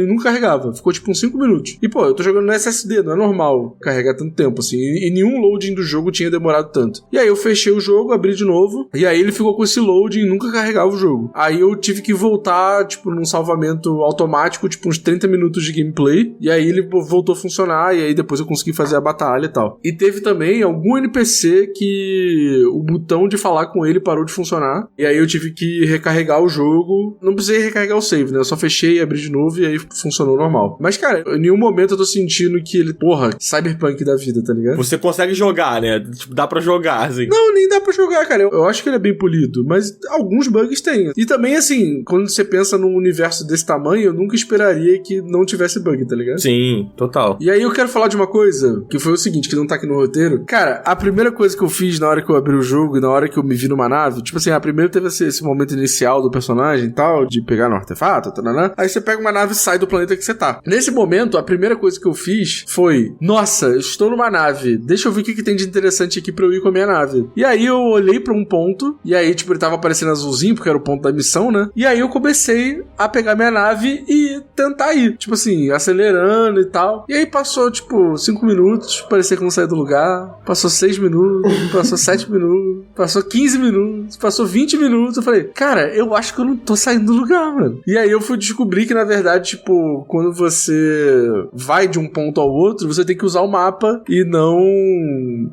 e nunca carregava. Ficou tipo uns 5 minutos. E pô, eu tô jogando no SSD, não é normal carregar tanto tempo, assim. E nenhum loading do jogo tinha demorado tanto. E aí eu fechei o jogo, abri de novo, e aí aí ele ficou com esse load e nunca carregava o jogo. Aí eu tive que voltar, tipo, num salvamento automático, tipo, uns 30 minutos de gameplay, e aí ele voltou a funcionar, e aí depois eu consegui fazer a batalha e tal. E teve também algum NPC que o botão de falar com ele parou de funcionar, e aí eu tive que recarregar o jogo. Não precisei recarregar o save, né? Eu só fechei, abri de novo e aí funcionou normal. Mas, cara, em nenhum momento eu tô sentindo que ele, porra, cyberpunk da vida, tá ligado? Você consegue jogar, né? Tipo, dá pra jogar, assim. Não, nem dá pra jogar, cara. Eu acho que ele é bem polido, mas alguns bugs tem. E também, assim, quando você pensa num universo desse tamanho, eu nunca esperaria que não tivesse bug, tá ligado? Sim, total. E aí eu quero falar de uma coisa, que foi o seguinte, que não tá aqui no roteiro. Cara, a primeira coisa que eu fiz na hora que eu abri o jogo e na hora que eu me vi numa nave, tipo assim, a primeira teve esse momento inicial do personagem e tal, de pegar no artefato, taranã. Aí você pega uma nave e sai do planeta que você tá. Nesse momento, a primeira coisa que eu fiz foi, nossa, eu estou numa nave, deixa eu ver o que tem de interessante aqui pra eu ir com a minha nave. E aí eu olhei pra um ponto, e aí, tipo, ele tava aparecendo azulzinho, porque era o ponto da missão, né? E aí eu comecei a pegar minha nave e tentar ir. Tipo assim, acelerando e tal. E aí passou, tipo, 5 minutos, parecia que não saía do lugar. Passou 6 minutos, passou 7 minutos, passou 15 minutos, passou 20 minutos. Eu falei, cara, eu acho que eu não tô saindo do lugar, mano. E aí eu fui descobrir que, na verdade, tipo, quando você vai de um ponto ao outro, você tem que usar o mapa e não,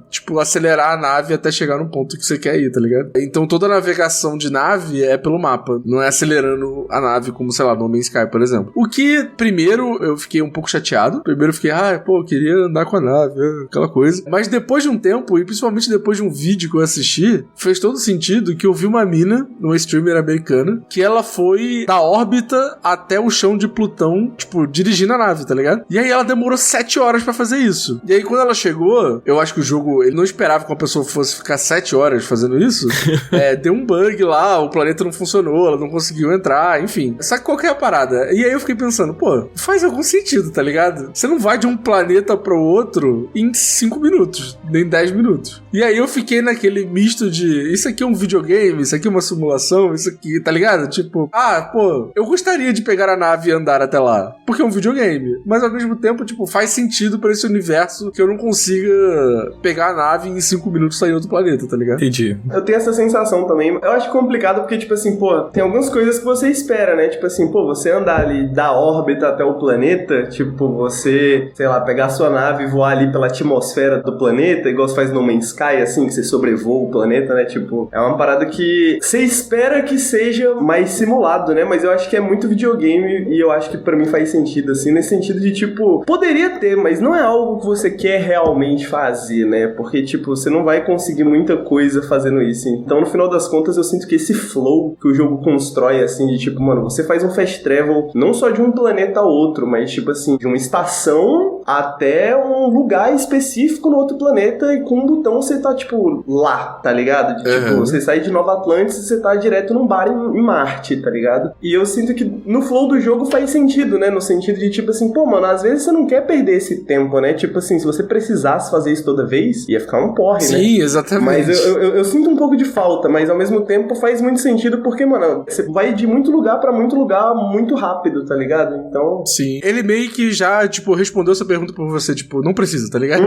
tipo, acelerar a nave até chegar no ponto que você quer ir, tá ligado? Então toda a navegação de nave é pelo mapa, não é acelerando a nave como, sei lá, no Man's Sky, por exemplo. O que, primeiro, eu fiquei um pouco chateado. Primeiro eu fiquei, eu queria andar com a nave, aquela coisa. Mas depois de um tempo, e principalmente depois de um vídeo que eu assisti, fez todo sentido que eu vi uma mina, uma streamer americana, que ela foi da órbita até o chão de Plutão, tipo, dirigindo a nave, tá ligado? E aí ela demorou 7 horas pra fazer isso. E aí quando ela chegou, eu acho que o jogo, ele não esperava que uma pessoa fosse ficar 7 horas fazendo isso. Deu um bug lá, o planeta não funcionou, ela não conseguiu entrar, enfim. Sabe qual que é a parada? E aí eu fiquei pensando, pô, faz algum sentido, tá ligado? Você não vai de um planeta pro outro em 5 minutos, nem 10 minutos. E aí eu fiquei naquele misto de, isso aqui é um videogame, isso aqui é uma simulação, isso aqui, tá ligado? Tipo, eu gostaria de pegar a nave e andar até lá, porque é um videogame. Mas ao mesmo tempo, tipo, faz sentido pra esse universo que eu não consiga pegar a nave e em 5 minutos sair em outro planeta, tá ligado? Entendi. Eu tenho essa sensação também. Eu acho complicado porque, tipo assim, pô, tem algumas coisas que você espera, né? Tipo assim, pô, você andar ali da órbita até o planeta, tipo, você, sei lá, pegar a sua nave e voar ali pela atmosfera do planeta, igual você faz no Man's Sky, assim, que você sobrevoa o planeta, né? Tipo, é uma parada que você espera que seja mais simulado, né? Mas eu acho que é muito videogame e eu acho que pra mim faz sentido, assim, nesse sentido de, tipo, poderia ter, mas não é algo que você quer realmente fazer, né? Porque, tipo, você não vai conseguir muita coisa fazendo isso. Então, no final das contas, eu sinto que esse flow que o jogo constrói, assim, de tipo, mano, você faz um fast travel não só de um planeta a outro, mas, tipo assim, de uma estação até um lugar específico no outro planeta e com um botão você tá, tipo, lá, tá ligado? De, tipo, você sai de Nova Atlantis e você tá direto num bar em Marte, tá ligado? E eu sinto que no flow do jogo faz sentido, né? No sentido de, tipo assim, pô, mano, às vezes você não quer perder esse tempo, né? Tipo assim, se você precisasse fazer isso toda vez, ia ficar um porre, né? Sim, exatamente. Mas eu sinto um pouco de falta, mas ao mesmo tempo faz muito sentido porque, mano, você vai de muito lugar pra muito lugar muito rápido, tá ligado? Então... Sim. Ele meio que já, tipo, respondeu essa pergunta pra você, tipo, não precisa, tá ligado?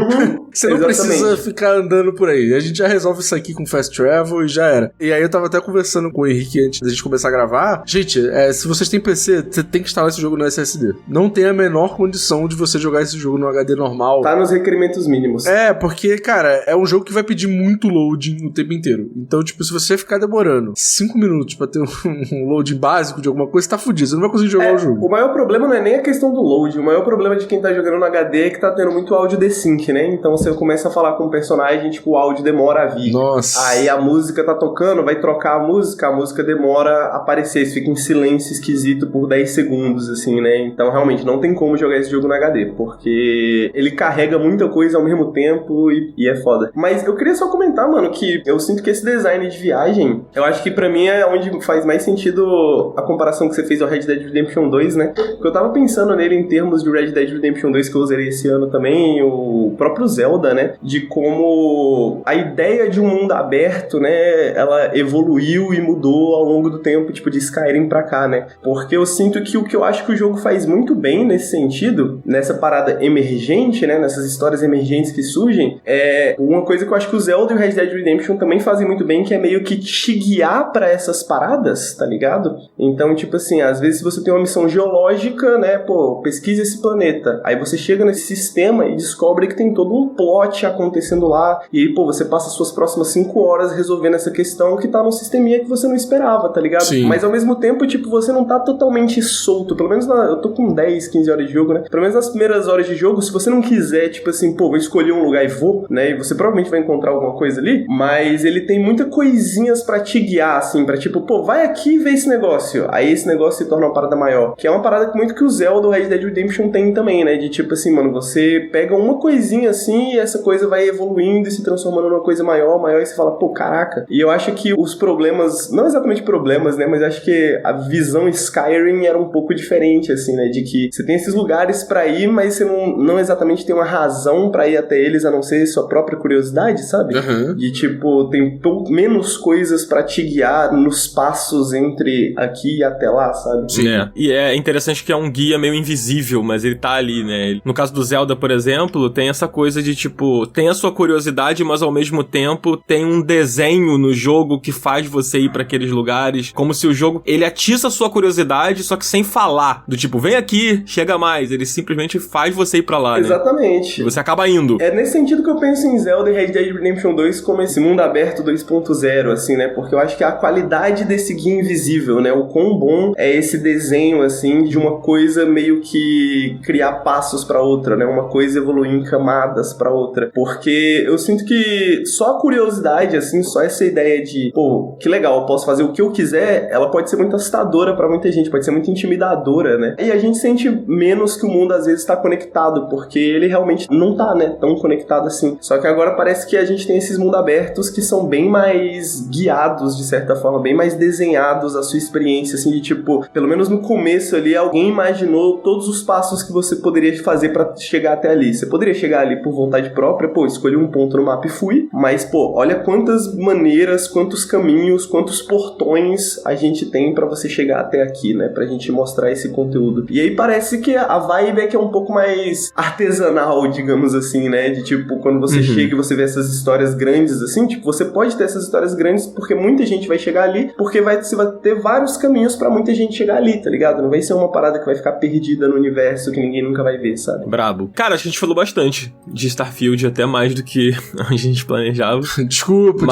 Você não precisa ficar andando por aí. A gente já resolve isso aqui com fast travel e já era. E aí eu tava até conversando com o Henrique antes da gente começar a gravar. Gente, se vocês têm PC, você tem que instalar esse jogo no SSD. Não tem a menor condição de você jogar esse jogo no HD normal. Tá nos requerimentos mínimos. Porque, cara, é um jogo que vai pedir muito loading o tempo inteiro. Então, tipo, se você ficar demorando 5 minutos pra ter um loading básico de alguma coisa, você tá fudido. Você não vai conseguir jogar o jogo. O maior problema não é nem a questão do load. O maior problema de quem tá jogando no HD é que tá tendo muito áudio desync, né? Então você começa a falar com o personagem, tipo, o áudio demora a vir. Nossa. Aí a música tá tocando, vai trocar a música demora a aparecer. Você fica em silêncio esquisito por 10 segundos, assim, né? Então, realmente, não tem como jogar esse jogo no HD, porque ele carrega muita coisa ao mesmo tempo e é foda. Mas eu queria só comentar, mano, que eu sinto que esse design de viagem, eu acho que pra mim é onde faz mais sentido a comparação que você fez ao Red Dead Redemption 2, né? Porque eu tava pensando nele em termos de Red Dead Redemption 2, que eu eu zerei esse ano também, o próprio Zelda, né? De como a ideia de um mundo aberto, né? Ela evoluiu e mudou ao longo do tempo, tipo, de Skyrim pra cá, né? Porque eu sinto que o que eu acho que o jogo faz muito bem nesse sentido, nessa parada emergente, né? Nessas histórias emergentes que surgem, é uma coisa que eu acho que o Zelda e o Red Dead Redemption também fazem muito bem, que é meio que te guiar pra essas paradas, tá ligado? Então, tipo assim, às vezes você tem uma missão geológica, né? Pô, pesquisa esse planeta. Aí você chega nesse sistema e descobre que tem todo um plot acontecendo lá. E aí, pô, você passa as suas próximas 5 horas resolvendo essa questão que tá num sisteminha que você não esperava, tá ligado? Sim. Mas ao mesmo tempo, tipo, você não tá totalmente solto. Pelo menos eu tô com 10, 15 horas de jogo, né? Pelo menos nas primeiras horas de jogo, se você não quiser, tipo assim, pô, vou escolher um lugar e vou, né? E você provavelmente vai encontrar alguma coisa ali, mas ele tem muitas coisinhas pra te guiar, assim, pra tipo, pô, vai aqui e vê esse negócio. Aí esse negócio se torna uma parada maior. Que é uma parada que muito que o Zelda, o Red Dead Redemption tem também, né? De tipo assim, mano, você pega uma coisinha assim e essa coisa vai evoluindo e se transformando numa coisa maior, e você fala, pô, caraca. E eu acho que os problemas, não exatamente problemas, né? Mas acho que a visão Skyrim era um pouco diferente, assim, né? De que você tem esses lugares pra ir, mas você não exatamente tem uma razão pra ir até eles, a não ser sua própria curiosidade, sabe? Uhum. De tipo, tem menos coisas pra te guiar nos passos entre aqui e até lá, sabe? Sim. E é interessante que é um guia meio invisível, mas ele tá ali, né? No caso do Zelda, por exemplo, tem essa coisa de tipo, tem a sua curiosidade, mas ao mesmo tempo tem um desenho no jogo que faz você ir pra aqueles lugares, como se o jogo, ele atiça a sua curiosidade, só que sem falar, do tipo, vem aqui, chega mais, ele simplesmente faz você ir pra lá, Exatamente. Né? E você acaba indo. É nesse sentido que eu penso em Zelda e Red Dead Redemption 2 como esse mundo aberto 2.0, assim, né? Porque eu acho que a qualidade desse guia invisível, né? O quão bom é esse desenho, assim, de uma coisa meio que criar passos pra outra, né? Uma coisa evoluir em camadas pra outra. Porque eu sinto que só a curiosidade, assim, só essa ideia de, pô, que legal, eu posso fazer o que eu quiser, ela pode ser muito assustadora pra muita gente, pode ser muito intimidadora, né? E a gente sente menos que o mundo às vezes tá conectado, porque ele realmente não tá, né? Tão conectado assim. Só que agora parece que a gente tem esses mundos abertos que são bem mais guiados, de certa forma, bem mais desenhados a sua experiência, assim, de tipo, pelo menos no começo ali, alguém imaginou todos os passos que você poderia fazer pra chegar até ali. Você poderia chegar ali por vontade própria, pô, escolhi um ponto no mapa e fui, mas, pô, olha quantas maneiras, quantos caminhos, quantos portões a gente tem pra você chegar até aqui, né, pra gente mostrar esse conteúdo. E aí parece que a vibe é que é um pouco mais artesanal, digamos assim, né, de tipo, quando você chega e você vê essas histórias grandes, assim, tipo, você pode ter essas histórias grandes porque muita gente vai chegar ali, porque você vai ter vários caminhos pra muita gente chegar ali, tá ligado? Não vai ser uma parada que vai ficar perdida no universo que ninguém nunca vai ver, sabe? Brabo. Cara, acho que a gente falou bastante de Starfield, até mais do que a gente planejava. Desculpa.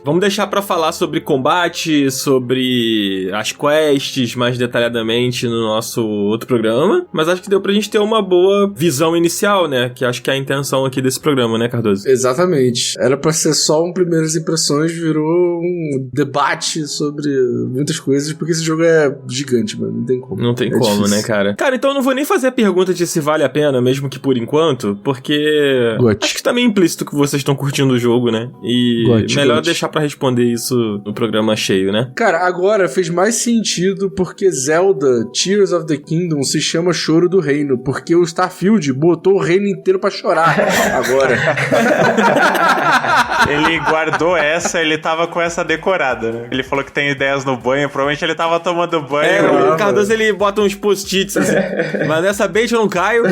Vamos deixar pra falar sobre combate, sobre as quests mais detalhadamente no nosso outro programa, mas acho que deu pra gente ter uma boa visão inicial, né? Que acho que é a intenção aqui desse programa, né, Cardoso? Exatamente. Era pra ser só um primeiras impressões, virou um debate sobre muitas coisas, porque esse jogo é gigante, mano. Não tem como. Não tem como, difícil, né, cara? Cara, então eu não vou nem fazer a pergunta de se vale a pena, mesmo que por enquanto, porque acho que tá meio implícito que vocês estão curtindo o jogo, né? E melhor deixar pra responder isso no programa cheio, né? Cara, agora fez mais sentido porque Zelda Tears of the Kingdom se chama Choro do Reino, porque o Starfield botou o reino inteiro pra chorar agora. Ele guardou essa, ele tava com essa decorada, né? Ele falou que tem ideias no banho, provavelmente ele tava tomando banho. O Cardoso, ele bota uns post-its assim, mas nessa bait eu não caio.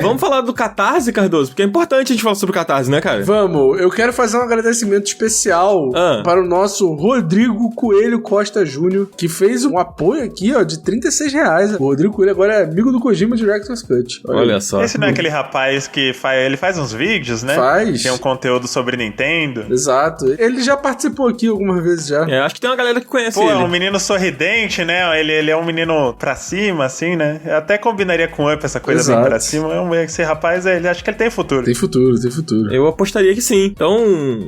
Vamos falar do Catarse, Cardoso, porque é importante a gente falar sobre o Catarse, né, cara? Vamos, eu quero fazer um agradecimento especial para o nosso Rodrigo Coelho Costa Júnior, que fez um apoio aqui, ó, de R$36. O Rodrigo Coelho agora é amigo do Kojima Director's Cut. Olha só. Esse não é aquele rapaz que ele faz uns vídeos, né? Faz. Tem um conteúdo sobre Nintendo. Exato. Ele já participou aqui algumas vezes já. Acho que tem uma galera que conhece ele. Pô, é um menino sorridente, né? Ele é um menino pra cima, assim, né? Eu até combinaria com o Up essa coisa bem pra cima. Esse rapaz, acho que ele tem futuro. Tem futuro. Eu apostaria que sim. Então,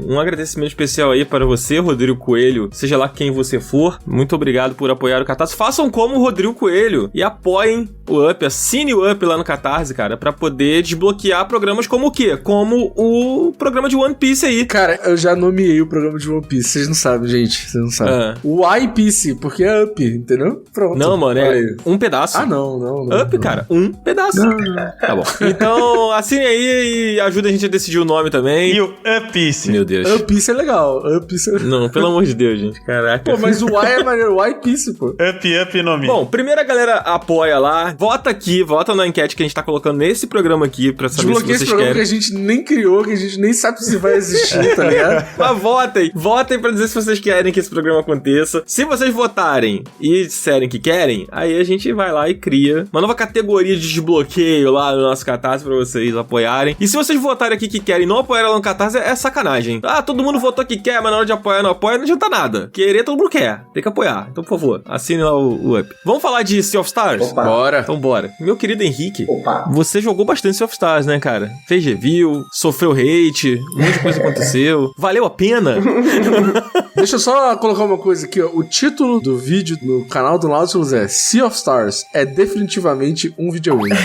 um agradecimento especial aí para você, Rodrigo Coelho, seja lá quem você for. Muito obrigado por apoiar o Catarse. Façam como o Rodrigo Coelho e apoiem o Up, assine o Up lá no Catarse, cara, pra poder desbloquear programas como o quê? Como o programa de One Piece aí. Cara, eu já nomeei o programa de One Piece. Vocês não sabem, gente. Vocês não sabem. O iPiece, porque é Up, entendeu? Pronto. Não, mano, é um pedaço. Não. Up, cara, um pedaço. Não. Tá bom. Então, assine aí e ajuda a gente a decidir o nome também. E o Up-Piece. Meu Deus. Up-Piece é legal. Up-Piece é... Não, pelo amor de Deus, gente. Caraca. Pô, mas o Y é maneiro. O Y-Piece, pô. Up no Mi. Bom, primeiro a galera apoia lá. Vota aqui, vota na enquete que a gente tá colocando nesse programa aqui pra saber se vocês esse programa querem. que a gente nem criou, que a gente nem sabe se vai existir, tá ligado? Mas votem pra dizer se vocês querem que esse programa aconteça. Se vocês votarem e disserem que querem, aí a gente vai lá e cria uma nova categoria de desbloqueio lá no nosso Catarse pra vocês apoiarem. E se vocês votarem aqui que querem e não apoiarem lá no Catarse, é sacanagem. Ah, todo mundo votou que quer, mas na hora de apoiar não apoia, não adianta nada. Querer todo mundo quer, tem que apoiar. Então, por favor, assine lá o Up. Vamos falar de Sea of Stars? Opa. Bora. Então bora. Meu querido Henrique, Opa. você jogou bastante Sea of Stars, né, cara? Fez review, sofreu hate, um monte de coisa aconteceu. Valeu a pena? Deixa eu só colocar uma coisa aqui, ó. O título do vídeo no canal do Nautilus é Sea of Stars é definitivamente um videogame.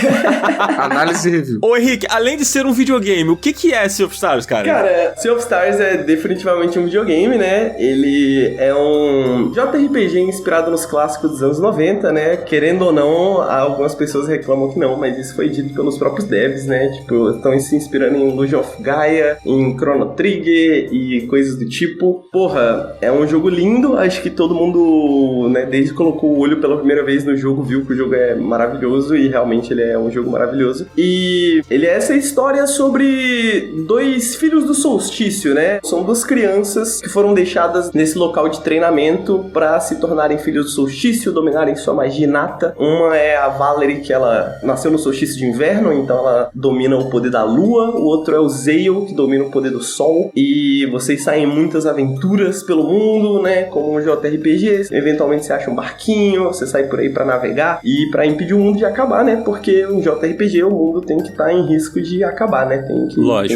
Análise e review. Ô, Henrique, além de ser um videogame, o que é Sea of Stars, cara? Cara, Sea of Stars é definitivamente um videogame, né? Ele é um JRPG inspirado nos clássicos dos anos 90, né? Querendo ou não, algumas pessoas reclamam que não, mas isso foi dito pelos próprios devs, né? Tipo, estão se inspirando em Legend of Gaia, em Chrono Trigger e coisas do tipo. Porra, é um jogo lindo, acho que todo mundo, né, desde que colocou o olho pela primeira vez no jogo, viu que o jogo é maravilhoso e realmente ele é um jogo maravilhoso. E ele é essa história sobre dois filhos do solstício, né? São duas crianças que foram deixadas nesse local de treinamento para se tornarem filhos do solstício, dominarem sua magia inata. Uma é a Valerie, que ela nasceu no solstício de inverno, então ela domina o poder da lua. O outro é o Zale, que domina o poder do sol. E vocês saem em muitas aventuras pelo mundo, né? Como um JRPG. Eventualmente você acha um barquinho, você sai por aí pra navegar. E pra impedir o mundo de acabar, né? Porque um JRPG, o mundo tem que estar em risco de acabar, né? Tem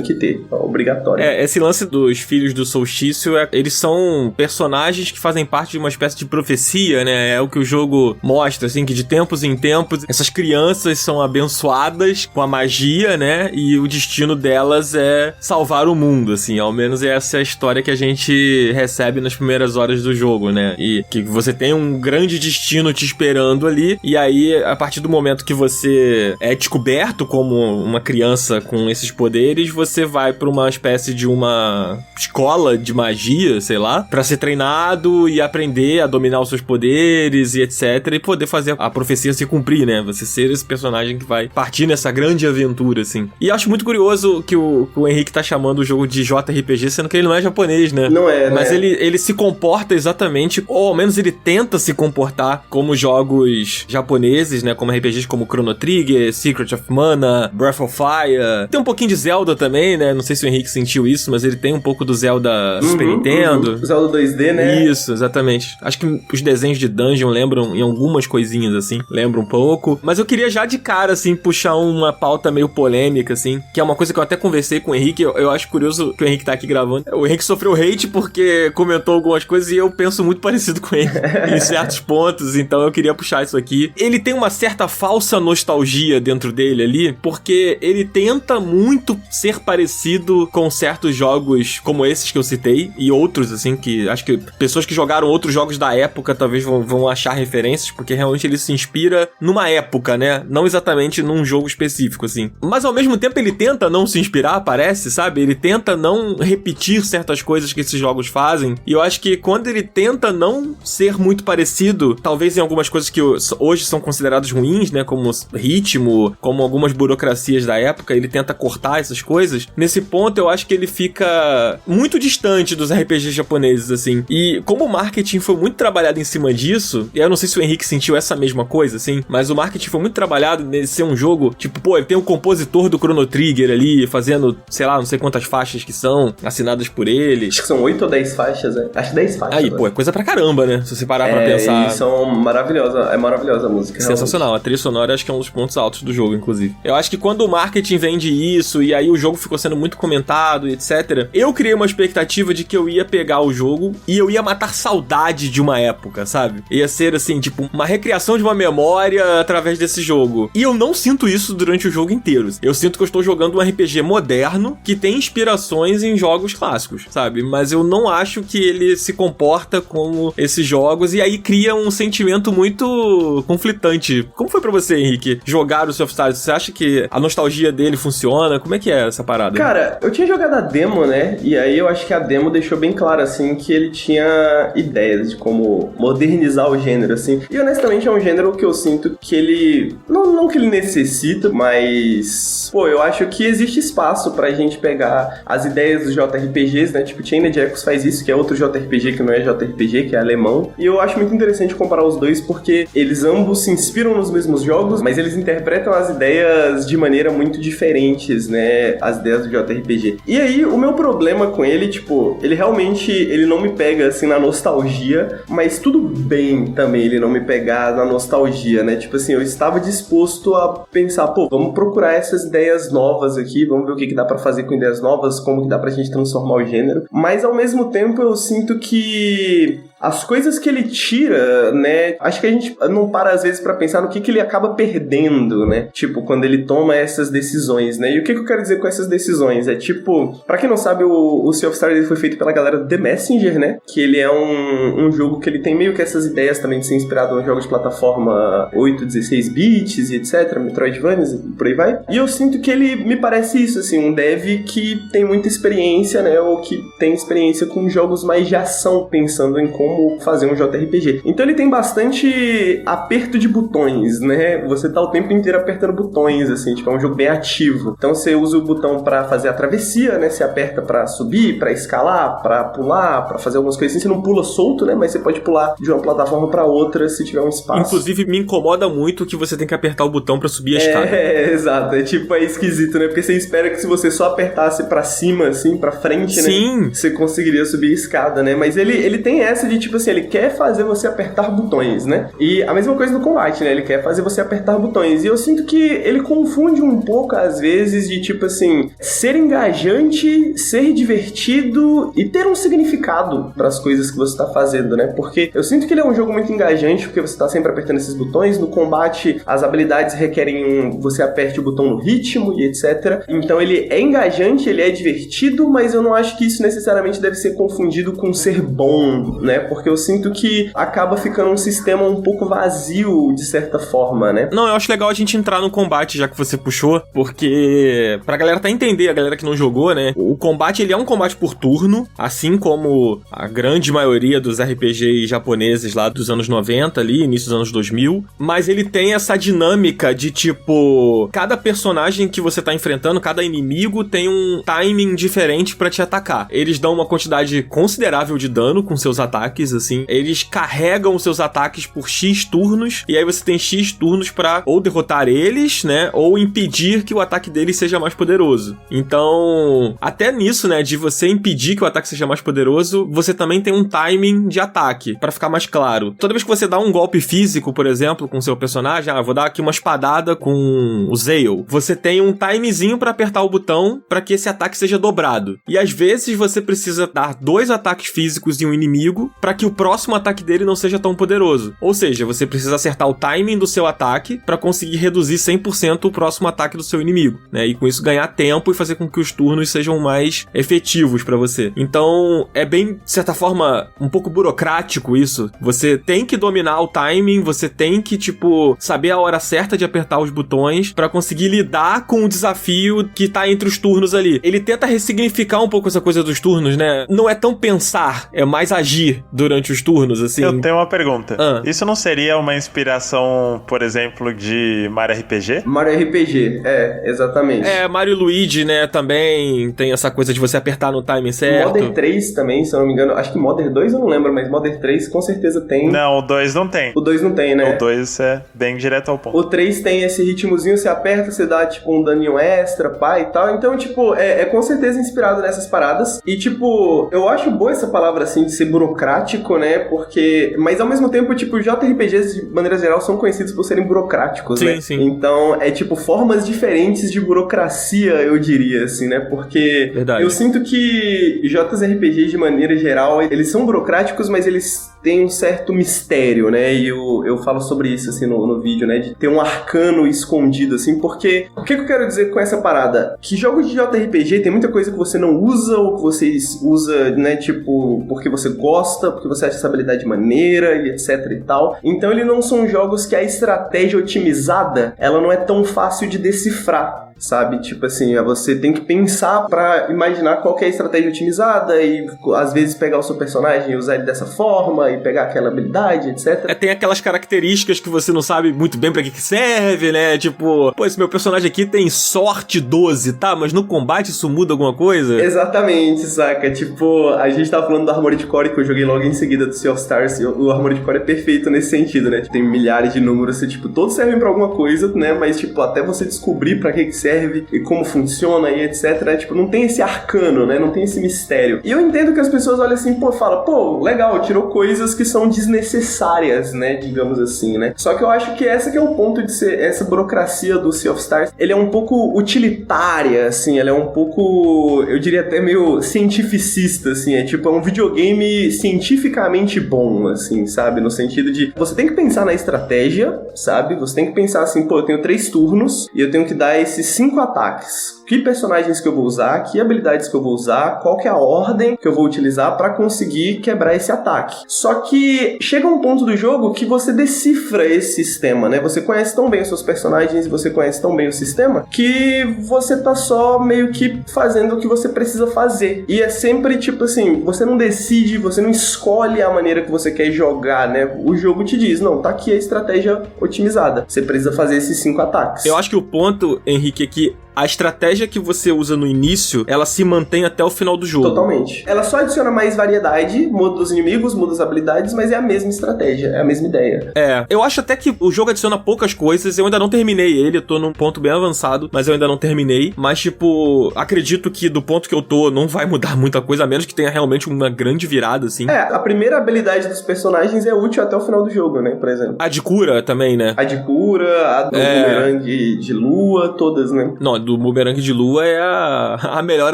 que ter. É obrigatório. Esse lance dos filhos do solstício, eles são personagens que fazem parte de uma espécie de profecia, né? É o que o jogo mostra, assim, que de tempos em tempos essas crianças são abençoadas com a magia, né? E o destino delas é salvar o mundo, assim. Ao menos essa é a história que a gente recebe nas primeiras horas do jogo, né? E que você tem um grande destino te esperando ali, e aí, a partir do momento que você é descoberto como uma criança com esses poderes, você vai pra uma espécie de uma escola de magia, sei lá, pra ser treinado e aprender a dominar os seus poderes e etc, e poder fazer a profecia se cumprir, né? Você ser esse personagem que vai partir nessa grande aventura, assim. E eu acho muito curioso que o Henrique tá chamando o jogo de JRPG, sendo que ele não é japonês, né? Não é, mas né? ele se comporta exatamente, ou ao menos ele tenta se comportar como jogos japoneses, né? Como RPGs como Chrono Trigger, Secret of Mana, Breath of Fire. Tem um pouquinho de Zelda também, né? Não sei se o Henrique sentiu isso, mas ele tem um pouco do Zelda Super Nintendo. Zelda 2D, né? Isso, exatamente. Acho que os desenhos de Dungeon lembram em algumas coisinhas, assim. Lembram um pouco. Mas eu queria já de cara, assim, puxar uma pauta meio polêmica, assim, que é uma coisa que eu até conversei com o Henrique. Eu acho curioso que o Henrique tá aqui gravando. O Henrique sofreu hate porque comentou algumas coisas e eu penso muito parecido com ele em certos pontos, então eu queria puxar isso aqui. Ele tem uma certa falsa nostalgia dentro dele ali, porque ele tenta muito ser parecido com certos jogos como esses que eu citei, e outros, assim, que acho que pessoas que jogaram outros jogos da época talvez vão achar referências, porque realmente ele se inspira numa época, né? Não exatamente num jogo específico, assim. Mas ao mesmo tempo ele tenta não se inspirar, parece, sabe? Ele tenta não repetir certas coisas que esses jogos fazem, e eu acho que quando ele tenta não ser muito parecido, talvez em algumas coisas que hoje são consideradas ruins, né? Como ritmo, como algumas burocracias da época, ele tenta cortar essas coisas. Nesse ponto, eu acho que ele fica muito distante dos RPGs japoneses, assim. E como o marketing foi muito trabalhado em cima disso, e eu não sei se o Henrique sentiu essa mesma coisa, assim, mas o marketing foi muito trabalhado nesse ser um jogo, tipo, pô, ele tem o compositor do Chrono Trigger ali, fazendo, sei lá, não sei quantas faixas que são, assinadas por ele. Acho que são 8 ou 10 faixas, né? Acho 10 faixas. Aí, pô, é coisa pra caramba, né? Se você parar pra pensar. E são maravilhosas, é maravilhosa a música. Sensacional, realmente. a trilha sonora acho que é um dos pontos altos do jogo, inclusive. Eu acho que quando o marketing vende isso, e aí o jogo ficou sendo muito comentado, etc., eu criei uma expectativa de que eu ia pegar o jogo e eu ia matar saudade de uma época, sabe? Ia ser, assim, tipo, uma recriação de uma memória através desse jogo. E eu não sinto isso durante o jogo inteiro. Eu sinto que eu estou jogando um RPG moderno que tem inspirações em jogos clássicos, sabe? Mas eu não acho que ele se comporta como esses jogos, e aí cria um sentimento muito conflitante. Como foi pra você, Henrique, jogar o Sea of Stars? Você acha que a nostalgia dele funciona? Como é que é essa parada? Cara, eu tinha jogado a demo, né? E aí eu acho que a demo deixou bem claro, assim, que ele tinha ideias de como modernizar o gênero, assim. E honestamente é um gênero que eu sinto que ele... Não que ele necessita, mas... Pô, eu acho que existe espaço pra gente pegar as ideias dos JRPGs, né? Tipo, Chained Echoes faz isso, que é outro JRPG que não é JRPG, que é alemão. E eu acho muito interessante comparar os dois, porque eles ambos se inspiram nos mesmos jogos, mas eles interpretam as ideias de maneira muito diferentes, né? As ideias do JRPG. E aí, o meu problema com ele, tipo, ele realmente, ele não me pega, assim, na nostalgia, mas tudo bem também ele não me pegar na nostalgia, né? Tipo assim, eu estava disposto a pensar, pô, vamos procurar essas ideias novas aqui, vamos ver o que dá pra fazer com ideias novas, como que dá pra gente transformar o gênero. Mas, ao mesmo tempo, eu sinto que... as coisas que ele tira, né, acho que a gente não para às vezes pra pensar no que ele acaba perdendo, né, tipo, quando ele toma essas decisões, né, e o que eu quero dizer com essas decisões? É tipo, pra quem não sabe, o Sea of Stars foi feito pela galera do The Messenger, né, que ele é um jogo que ele tem meio que essas ideias também de ser inspirado em jogos de plataforma 8, 16 bits e etc, Metroidvanias e por aí vai, e eu sinto que ele me parece isso, assim, um dev que tem muita experiência, né, ou que tem experiência com jogos mais de ação, pensando em como fazer um JRPG. Então ele tem bastante aperto de botões, né? Você tá o tempo inteiro apertando botões, assim, tipo, é um jogo bem ativo. Então você usa o botão pra fazer a travessia, né? Você aperta pra subir, pra escalar, pra pular, pra fazer algumas coisas assim. Você não pula solto, né? Mas você pode pular de uma plataforma pra outra se tiver um espaço. Inclusive, me incomoda muito que você tem que apertar o botão pra subir a escada. Exato. É tipo, é esquisito, né? Porque você espera que se você só apertasse pra cima, assim, pra frente, sim, né? Você conseguiria subir a escada, né? Mas ele tem essa de, tipo assim, ele quer fazer você apertar botões, né? E a mesma coisa no combate, né? Ele quer fazer você apertar botões. E eu sinto que ele confunde um pouco, às vezes, de, tipo assim, ser engajante, ser divertido e ter um significado para as coisas que você tá fazendo, né? Porque eu sinto que ele é um jogo muito engajante, porque você tá sempre apertando esses botões. No combate, as habilidades requerem você aperte o botão no ritmo e etc. Então ele é engajante, ele é divertido, mas eu não acho que isso necessariamente deve ser confundido com ser bom, né? Porque eu sinto que acaba ficando um sistema um pouco vazio, de certa forma, né? Não, eu acho legal a gente entrar no combate, já que você puxou, porque pra galera entender, a galera que não jogou, né? O combate, ele é um combate por turno, assim como a grande maioria dos RPGs japoneses lá dos anos 90 ali, início dos anos 2000, mas ele tem essa dinâmica de, tipo, cada personagem que você tá enfrentando, cada inimigo tem um timing diferente pra te atacar. Eles dão uma quantidade considerável de dano com seus ataques, assim. Eles carregam os seus ataques por X turnos, e aí você tem X turnos pra ou derrotar eles, né, ou impedir que o ataque deles seja mais poderoso. Então, até nisso, né, de você impedir que o ataque seja mais poderoso, você também tem um timing de ataque, pra ficar mais claro. Toda vez que você dá um golpe físico, por exemplo, com seu personagem, vou dar aqui uma espadada com o Zale, você tem um timezinho pra apertar o botão pra que esse ataque seja dobrado. E às vezes você precisa dar 2 ataques físicos em um inimigo pra que o próximo ataque dele não seja tão poderoso. Ou seja, você precisa acertar o timing do seu ataque pra conseguir reduzir 100% o próximo ataque do seu inimigo, né? E com isso ganhar tempo e fazer com que os turnos sejam mais efetivos pra você. Então, é bem, de certa forma, um pouco burocrático isso. Você tem que dominar o timing, você tem que, tipo, saber a hora certa de apertar os botões pra conseguir lidar com o desafio que tá entre os turnos ali. Ele tenta ressignificar um pouco essa coisa dos turnos, né? Não é tão pensar, é mais agir durante os turnos, assim. Eu tenho uma pergunta. Isso não seria uma inspiração, por exemplo, de Mario RPG? Mario RPG, exatamente. Mario e Luigi, né, também tem essa coisa de você apertar no timing certo. Modern 3 também, se eu não me engano. Acho que Modern 2 eu não lembro, mas Modern 3 com certeza tem. Não, o 2 não tem. O 2 não tem, né? O 2 é bem direto ao ponto. O 3 tem esse ritmozinho, você aperta, você dá, tipo, um daninho extra, pá, e tal. Então, tipo, é com certeza inspirado nessas paradas. E, tipo, eu acho boa essa palavra, assim, de ser burocrático, né? Porque... Mas, ao mesmo tempo, tipo, JRPGs, de maneira geral, são conhecidos por serem burocráticos, né? Sim. Então, é, tipo, formas diferentes de burocracia, eu diria, assim, né? Porque eu sinto que JRPGs, de maneira geral, eles são burocráticos, mas eles tem um certo mistério, né? E eu falo sobre isso, assim, no vídeo, né? De ter um arcano escondido, assim, porque... O que eu quero dizer com essa parada? Que jogos de JRPG tem muita coisa que você não usa, ou que você usa, né, tipo, porque você gosta, porque você acha essa habilidade maneira, e etc e tal. Então, eles não são jogos que a estratégia otimizada, ela não é tão fácil de decifrar. Sabe? Tipo assim, você tem que pensar pra imaginar qual que é a estratégia otimizada e às vezes pegar o seu personagem e usar ele dessa forma e pegar aquela habilidade, etc. Tem aquelas características que você não sabe muito bem pra que serve, né? Tipo, pô, esse meu personagem aqui tem sorte 12, tá? Mas no combate isso muda alguma coisa? Exatamente, saca? Tipo, a gente tava falando do Armored Core que eu joguei logo em seguida do Sea of Stars. O Armored Core é perfeito nesse sentido, né? Tem milhares de números, tipo, todos servem pra alguma coisa, né? Mas, tipo, até você descobrir pra que serve e como funciona e etc, né? Tipo, não tem esse arcano, né? Não tem esse mistério. E eu entendo que as pessoas olham assim, falam, legal, tirou coisas que são desnecessárias, né? Digamos assim, né? Só que eu acho que essa que é o ponto de ser, essa burocracia do Sea of Stars, ele é um pouco utilitária, assim, ela é um pouco, eu diria até meio cientificista, assim, é um videogame cientificamente bom, assim, sabe? No sentido de, você tem que pensar na estratégia, sabe? Você tem que pensar assim, eu tenho 3 turnos e eu tenho que dar esses 5 ataques. Que personagens que eu vou usar, que habilidades que eu vou usar, qual que é a ordem que eu vou utilizar pra conseguir quebrar esse ataque. Só que chega um ponto do jogo que você decifra esse sistema, né? Você conhece tão bem os seus personagens e você conhece tão bem o sistema que você tá só meio que fazendo o que você precisa fazer. E é sempre tipo assim, você não decide, você não escolhe a maneira que você quer jogar, né? O jogo te diz, não, tá aqui a estratégia otimizada. Você precisa fazer esses 5 ataques. Eu acho que o ponto, Henrique, é que a estratégia que você usa no início, ela se mantém até o final do jogo. Totalmente. Ela só adiciona mais variedade, muda os inimigos, muda as habilidades, mas é a mesma estratégia, é a mesma ideia. Eu acho até que o jogo adiciona poucas coisas, eu ainda não terminei ele, eu tô num ponto bem avançado, mas eu ainda não terminei, mas tipo, acredito que do ponto que eu tô, não vai mudar muita coisa, a menos que tenha realmente uma grande virada, assim. A primeira habilidade dos personagens é útil até o final do jogo, né, por exemplo. A de cura também, né? A de cura, a do bumerangue de lua, todas, né? Não, do bumerangue de lua é a melhor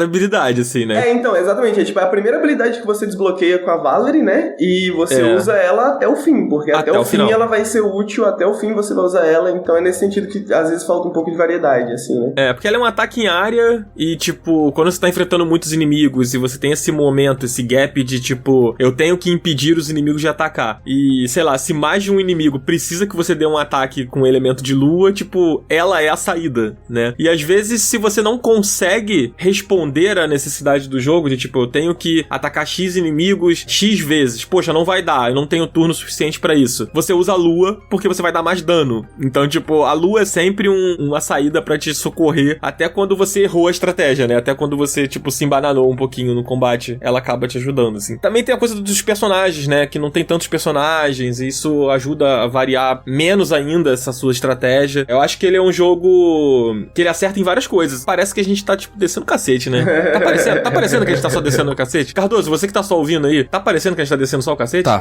habilidade, assim, né? Então, exatamente. É tipo, a primeira habilidade que você desbloqueia com a Valerie, né? E você usa ela até o fim, porque até o fim final. Ela vai ser útil, até o fim você vai usar ela, então é nesse sentido que às vezes falta um pouco de variedade, assim, né? Porque ela é um ataque em área e, tipo, quando você tá enfrentando muitos inimigos e você tem esse momento, esse gap de, tipo, eu tenho que impedir os inimigos de atacar. E, sei lá, se mais de um inimigo precisa que você dê um ataque com um elemento de lua, tipo, ela é a saída, né? E às vezes, se você não consegue responder à necessidade do jogo, de tipo, eu tenho que atacar X inimigos X vezes, poxa, não vai dar, eu não tenho turno suficiente pra isso. Você usa a lua porque você vai dar mais dano. Então, tipo, a lua é sempre uma saída pra te socorrer, até quando você errou a estratégia, né? Até quando você, tipo, se embananou um pouquinho no combate, ela acaba te ajudando, assim. Também tem a coisa dos personagens, né? Que não tem tantos personagens, e isso ajuda a variar menos ainda essa sua estratégia. Eu acho que ele é um jogo que ele acerta em várias coisas. Parece que a gente tá, tipo, descendo o cacete, né? Tá parecendo que a gente tá só descendo o cacete? Cardoso, você que tá só ouvindo aí, tá parecendo que a gente tá descendo só o cacete? Tá.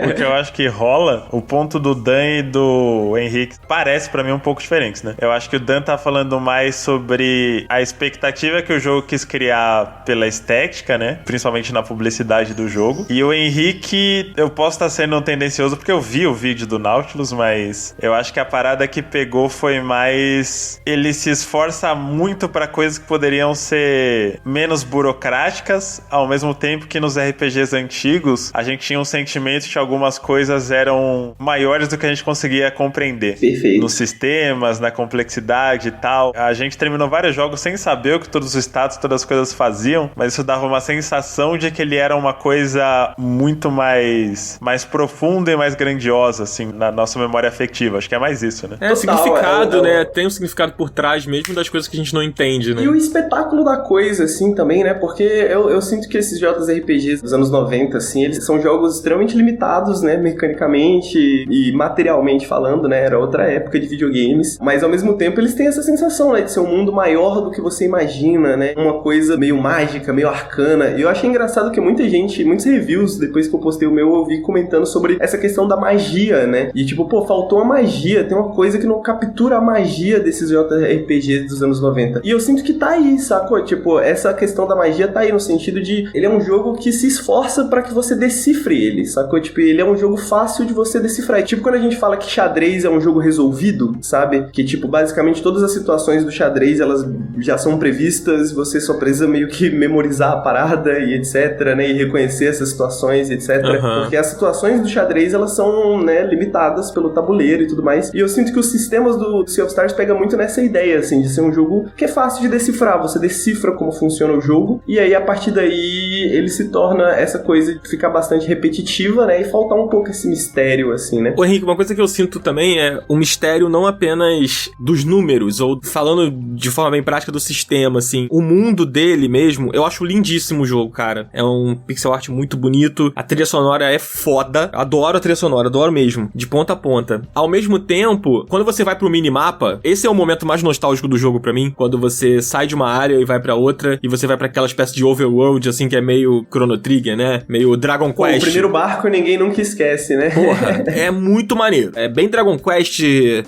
O que eu acho que rola, o ponto do Dan e do Henrique parece pra mim um pouco diferentes, né? Eu acho que o Dan tá falando mais sobre a expectativa que o jogo quis criar pela estética, né? Principalmente na publicidade do jogo. E o Henrique, eu posso estar sendo tendencioso porque eu vi o vídeo do Nautilus, mas eu acho que a parada que pegou foi mais... Ele se esforça muito pra coisas que poderiam ser menos burocráticas, ao mesmo tempo que nos RPGs antigos a gente tinha um sentimento de que algumas coisas eram maiores do que a gente conseguia compreender. Perfeito. Nos sistemas, na complexidade e tal. A gente terminou vários jogos sem saber o que todos os status, todas as coisas faziam, mas isso dava uma sensação de que ele era uma coisa muito mais profunda e mais grandiosa, assim, na nossa memória afetiva. Acho que é mais isso, né? Total, significado, né? Tem um significado por trás mesmo das coisas que a gente não entende, né? E o espetáculo da coisa, assim, também, né? Porque eu sinto que esses JRPGs dos anos 90, assim, eles são jogos extremamente limitados, né? Mecanicamente e materialmente falando, né? Era outra época de videogames. Mas, ao mesmo tempo, eles têm essa sensação, né? De ser um mundo maior do que você imagina, né? Uma coisa meio mágica, meio arcana. E eu achei engraçado que muita gente, muitos reviews, depois que eu postei o meu, eu vi comentando sobre essa questão da magia, né? E tipo, faltou a magia. Tem uma coisa que não captura a magia desses JRPGs desde os anos 90. E eu sinto que tá aí, sacou? Tipo, essa questão da magia tá aí no sentido de ele é um jogo que se esforça pra que você decifre ele, sacou? Tipo, ele é um jogo fácil de você decifrar. E, tipo, quando a gente fala que xadrez é um jogo resolvido, sabe? Que, tipo, basicamente todas as situações do xadrez, elas já são previstas, você só precisa meio que memorizar a parada e etc, né? E reconhecer essas situações e etc. Porque as situações do xadrez, elas são, né, limitadas pelo tabuleiro e tudo mais. E eu sinto que os sistemas do Sea of Stars pegam muito nessa ideia, assim, de ser um jogo que é fácil de decifrar. Você decifra como funciona o jogo e aí, a partir daí, ele se torna essa coisa de ficar bastante repetitiva, né? E faltar um pouco esse mistério, assim, né? Ô, Henrique, uma coisa que eu sinto também é o mistério não apenas dos números, ou falando de forma bem prática do sistema, assim. O mundo dele mesmo, eu acho lindíssimo o jogo, cara. É um pixel art muito bonito. A trilha sonora é foda. Adoro a trilha sonora, adoro mesmo. De ponta a ponta. Ao mesmo tempo, quando você vai pro minimapa, esse é o momento mais nostálgico do jogo pra mim. Quando você sai de uma área e vai pra outra, e você vai pra aquela espécie de overworld, assim, que é meio Chrono Trigger, né? Meio Dragon Quest. O primeiro barco ninguém nunca esquece, né? Porra, é muito maneiro. É bem Dragon Quest,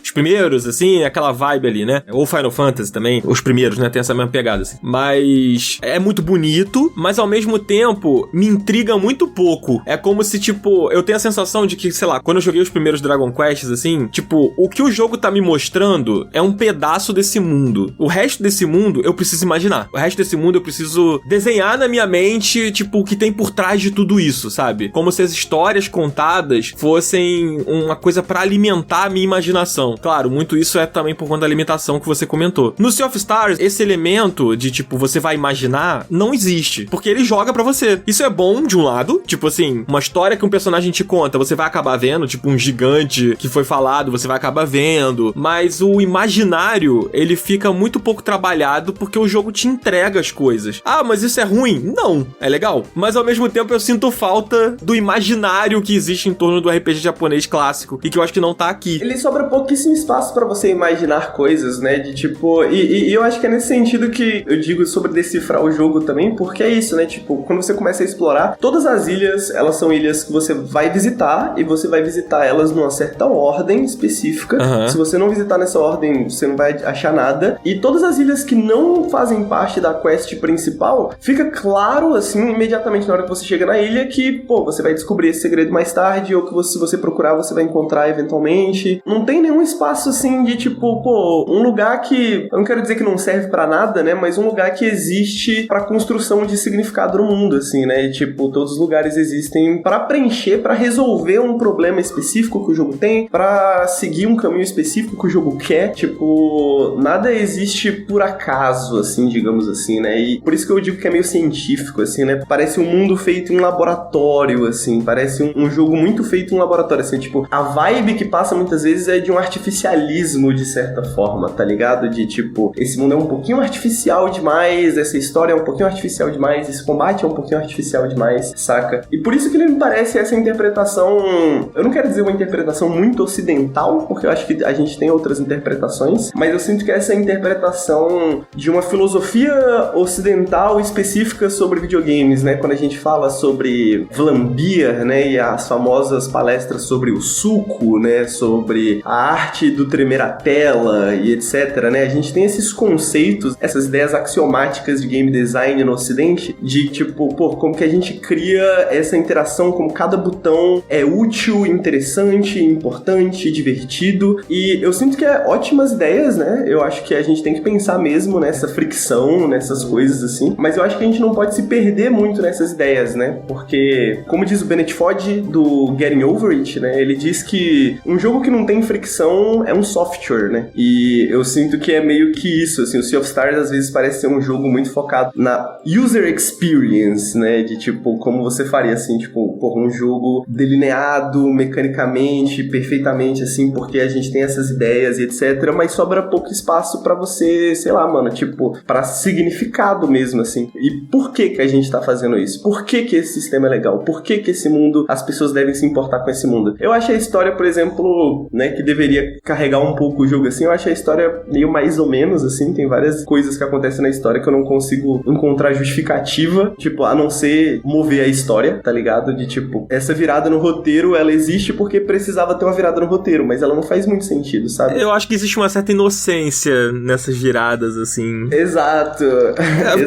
os primeiros, assim, aquela vibe ali, né? Ou Final Fantasy também, os primeiros, né? Tem essa mesma pegada, assim. Mas é muito bonito, mas ao mesmo tempo me intriga muito pouco. É como se, tipo, eu tenho a sensação de que, sei lá, quando eu joguei os primeiros Dragon Quests, assim, tipo, o que o jogo tá me mostrando é um pedaço desse mundo. O resto desse mundo eu preciso imaginar. O resto desse mundo eu preciso desenhar na minha mente, tipo, o que tem por trás de tudo isso, sabe? Como se as histórias contadas fossem uma coisa pra alimentar a minha imaginação. Claro, muito isso é também por conta da limitação que você comentou. No Sea of Stars, esse elemento de, tipo, você vai imaginar, não existe. Porque ele joga pra você. Isso é bom, de um lado. Tipo assim, uma história que um personagem te conta, você vai acabar vendo, tipo um gigante que foi falado, você vai acabar vendo. Mas o imaginário, ele fica muito pouco trabalhado porque o jogo te entrega as coisas. Ah, mas isso é ruim? Não. É legal. Mas ao mesmo tempo eu sinto falta do imaginário que existe em torno do RPG japonês clássico e que eu acho que não tá aqui. Ele sobra pouquíssimo espaço pra você imaginar coisas, né? De tipo... E eu acho que é nesse sentido que eu digo sobre decifrar o jogo também, porque é isso, né? Tipo, quando você começa a explorar, todas as ilhas, elas são ilhas que você vai visitar e você vai visitar elas numa certa ordem específica. Se você não visitar nessa ordem, você não vai achar nada. E todas as ilhas que não fazem parte da quest principal, fica claro, assim, imediatamente na hora que você chega na ilha que, pô, você vai descobrir esse segredo mais tarde, ou que se você procurar, você vai encontrar eventualmente. Não tem nenhum espaço, assim, de tipo, pô, um lugar que, eu não quero dizer que não serve pra nada, né, mas um lugar que existe pra construção de significado no mundo, assim, né, e, tipo, todos os lugares existem pra preencher, pra resolver um problema específico que o jogo tem, pra seguir um caminho específico que o jogo quer, tipo, nada existe por acaso, assim, digamos assim, né, e por isso que eu digo que é meio científico, assim, né, parece um mundo feito em laboratório, assim, parece um jogo muito feito em laboratório, assim, tipo, a vibe que passa muitas vezes é de um artificialismo, de certa forma, tá ligado? De, tipo, esse mundo é um pouquinho artificial demais, essa história é um pouquinho artificial demais, esse combate é um pouquinho artificial demais, saca? E por isso que ele me parece essa interpretação, eu não quero dizer uma interpretação muito ocidental, porque eu acho que a gente tem outras interpretações, mas eu sinto que essa interpretação de uma filosofia ocidental específica sobre videogames, né? Quando a gente fala sobre Vlambeer, né? E as famosas palestras sobre o suco, né? Sobre a arte do tremer a tela e etc, né? A gente tem esses conceitos, essas ideias axiomáticas de game design no ocidente, de tipo, pô, como que a gente cria essa interação, como cada botão é útil, interessante, importante, divertido, e eu sinto que é ótimas ideias, né? Eu acho que a gente tem que pensar mesmo nessa fricção, nessas coisas assim, mas eu acho que a gente não pode se perder muito nessas ideias, né? Porque, como diz o Bennett Foddy do Getting Over It, né? Ele diz que um jogo que não tem fricção é um software, né? E eu sinto que é meio que isso, assim, o Sea of Stars às vezes parece ser um jogo muito focado na user experience, né? De tipo, como você faria, assim, tipo, por um jogo delineado mecanicamente, perfeitamente, assim, porque a gente tem essas ideias e etc, mas sobra pouco espaço pra você, sei lá, mano, tipo, pra significado mesmo, assim. E por que a gente tá fazendo isso? Por que esse sistema é legal? Por que esse mundo, as pessoas devem se importar com esse mundo? Eu acho a história, por exemplo, né, que deveria carregar um pouco o jogo, assim, eu acho a história meio mais ou menos, assim, tem várias coisas que acontecem na história que eu não consigo encontrar justificativa, tipo, a não ser mover a história, tá ligado? De, tipo, essa virada no roteiro, ela existe porque precisava ter uma virada no roteiro, mas ela não faz muito sentido, sabe? Eu acho que existe uma certa inocência nessas viradas, assim. Exato.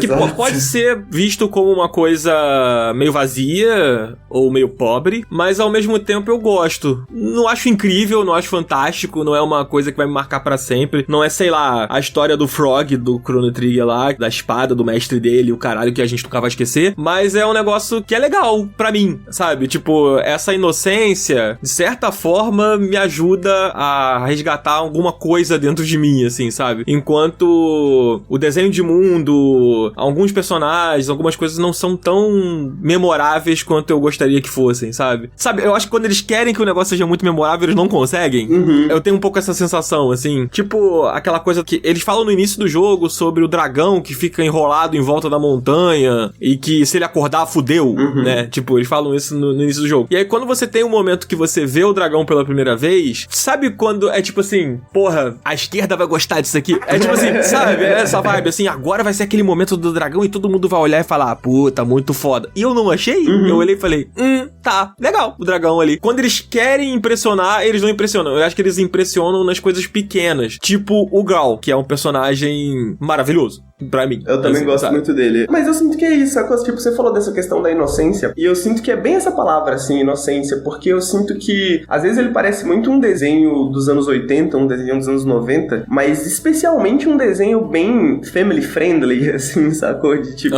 Que pode ser visto como uma coisa meio vazia ou meio pobre, mas ao mesmo tempo eu gosto. Não acho incrível, não acho fantástico, não é uma coisa que vai me marcar pra sempre. Não é, sei lá, a história do Frog, do Chrono Trigger lá, da espada, do mestre dele, o caralho que a gente nunca vai esquecer, mas é um negócio que é legal pra mim, sabe? Tipo, essa inocência, de certa forma, me ajuda a resgatar alguma coisa dentro de mim, assim, sabe? Enquanto o desenho de mundo, alguns personagens, algumas coisas não são tão memoráveis quanto eu gostaria que fossem, sabe? Sabe, eu acho que quando eles querem que o negócio seja muito memorável, eles não conseguem. Eu tenho um pouco essa sensação, assim. Tipo, aquela coisa que eles falam no início do jogo sobre o dragão que fica enrolado em volta da montanha e que se ele acordar, fudeu, né? Tipo, eles falam isso no início do jogo. E aí, quando você tem um momento que você vê o dragão pela primeira vez, sabe quando é tipo assim, porra, a esquerda vai gostar disso aqui? É tipo assim, sabe? É essa vibe, assim, agora vai ser aquele momento do dragão e todo mundo vai olhar e falar, puta, muito foda. E eu não achei. Eu olhei e falei, tá, legal, o dragão ali. Quando eles querem impressionar, eles não impressionam. Eu acho que eles impressionam nas coisas pequenas. Tipo o Gal, que é um personagem maravilhoso. Pra mim. Eu também gosto muito dele. Mas eu sinto que é isso, sabe? Tipo, você falou dessa questão da inocência, e eu sinto que é bem essa palavra, assim, inocência, porque eu sinto que, às vezes ele parece muito um desenho dos anos 80, um desenho dos anos 90, mas especialmente um desenho bem family friendly, assim, sacou? De tipo,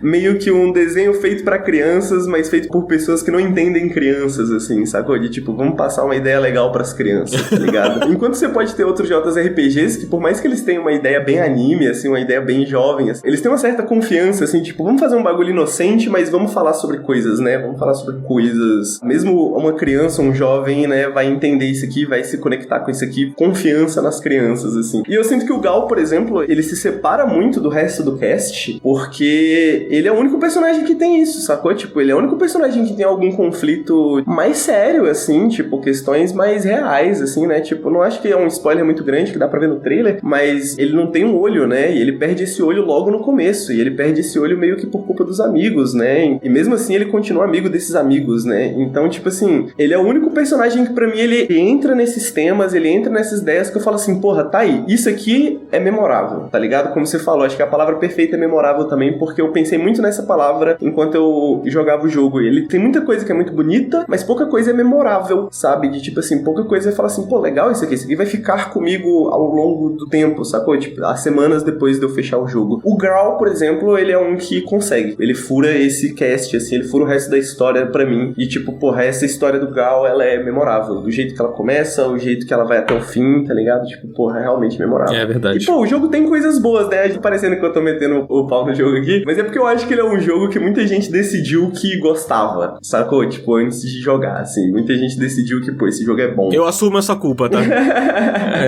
meio que um desenho feito pra crianças, mas feito por pessoas que não entendem crianças, assim, sacou? De tipo, vamos passar uma ideia legal pras crianças, tá ligado? Enquanto você pode ter outros JRPGs que, por mais que eles tenham uma ideia bem anime, assim, uma ideia bem jovem, assim, eles têm uma certa confiança, assim, tipo, vamos fazer um bagulho inocente, mas vamos falar sobre coisas, né? Vamos falar sobre coisas. Mesmo uma criança, um jovem, né, vai entender isso aqui, vai se conectar com isso aqui, confiança nas crianças, assim. E eu sinto que o Gal, por exemplo, ele se separa muito do resto do cast, porque ele é o único personagem que tem isso, sacou? Tipo, ele é o único personagem que tem algum conflito mais sério, assim, tipo, questões mais reais, assim, né? Tipo, não acho que é um spoiler muito grande, que dá pra ver no trailer, mas ele não tem um olho, né? E ele perde esse olho logo no começo, e ele perde esse olho meio que por culpa dos amigos, né? E mesmo assim ele continua amigo desses amigos, né? Então, tipo assim, ele é o único personagem que pra mim ele entra nesses temas, ele entra nessas ideias que eu falo assim, porra, tá aí, isso aqui é memorável, tá ligado? Como você falou, acho que a palavra perfeita é memorável também, porque eu pensei muito nessa palavra enquanto eu jogava o jogo. Ele tem muita coisa que é muito bonita, mas pouca coisa é memorável, sabe? De tipo assim, pouca coisa você fala assim, pô, legal isso aqui vai ficar comigo ao longo do tempo, sacou? Tipo, as semanas depois de eu fechar o jogo. O Grawl, por exemplo, ele é um que consegue. Ele fura esse cast, assim, ele fura o resto da história pra mim. E tipo, porra, essa história do Grawl, ela é memorável. Do jeito que ela começa, o jeito que ela vai até o fim, tá ligado? Tipo, porra, é realmente memorável. É verdade. E pô, o jogo tem coisas boas, né? Parecendo que eu tô metendo o pau no jogo aqui, mas é porque eu acho que ele é um jogo que muita gente decidiu que gostava, sacou? Tipo, antes de jogar, assim. Muita gente decidiu que, pô, esse jogo é bom. Eu assumo essa culpa, tá?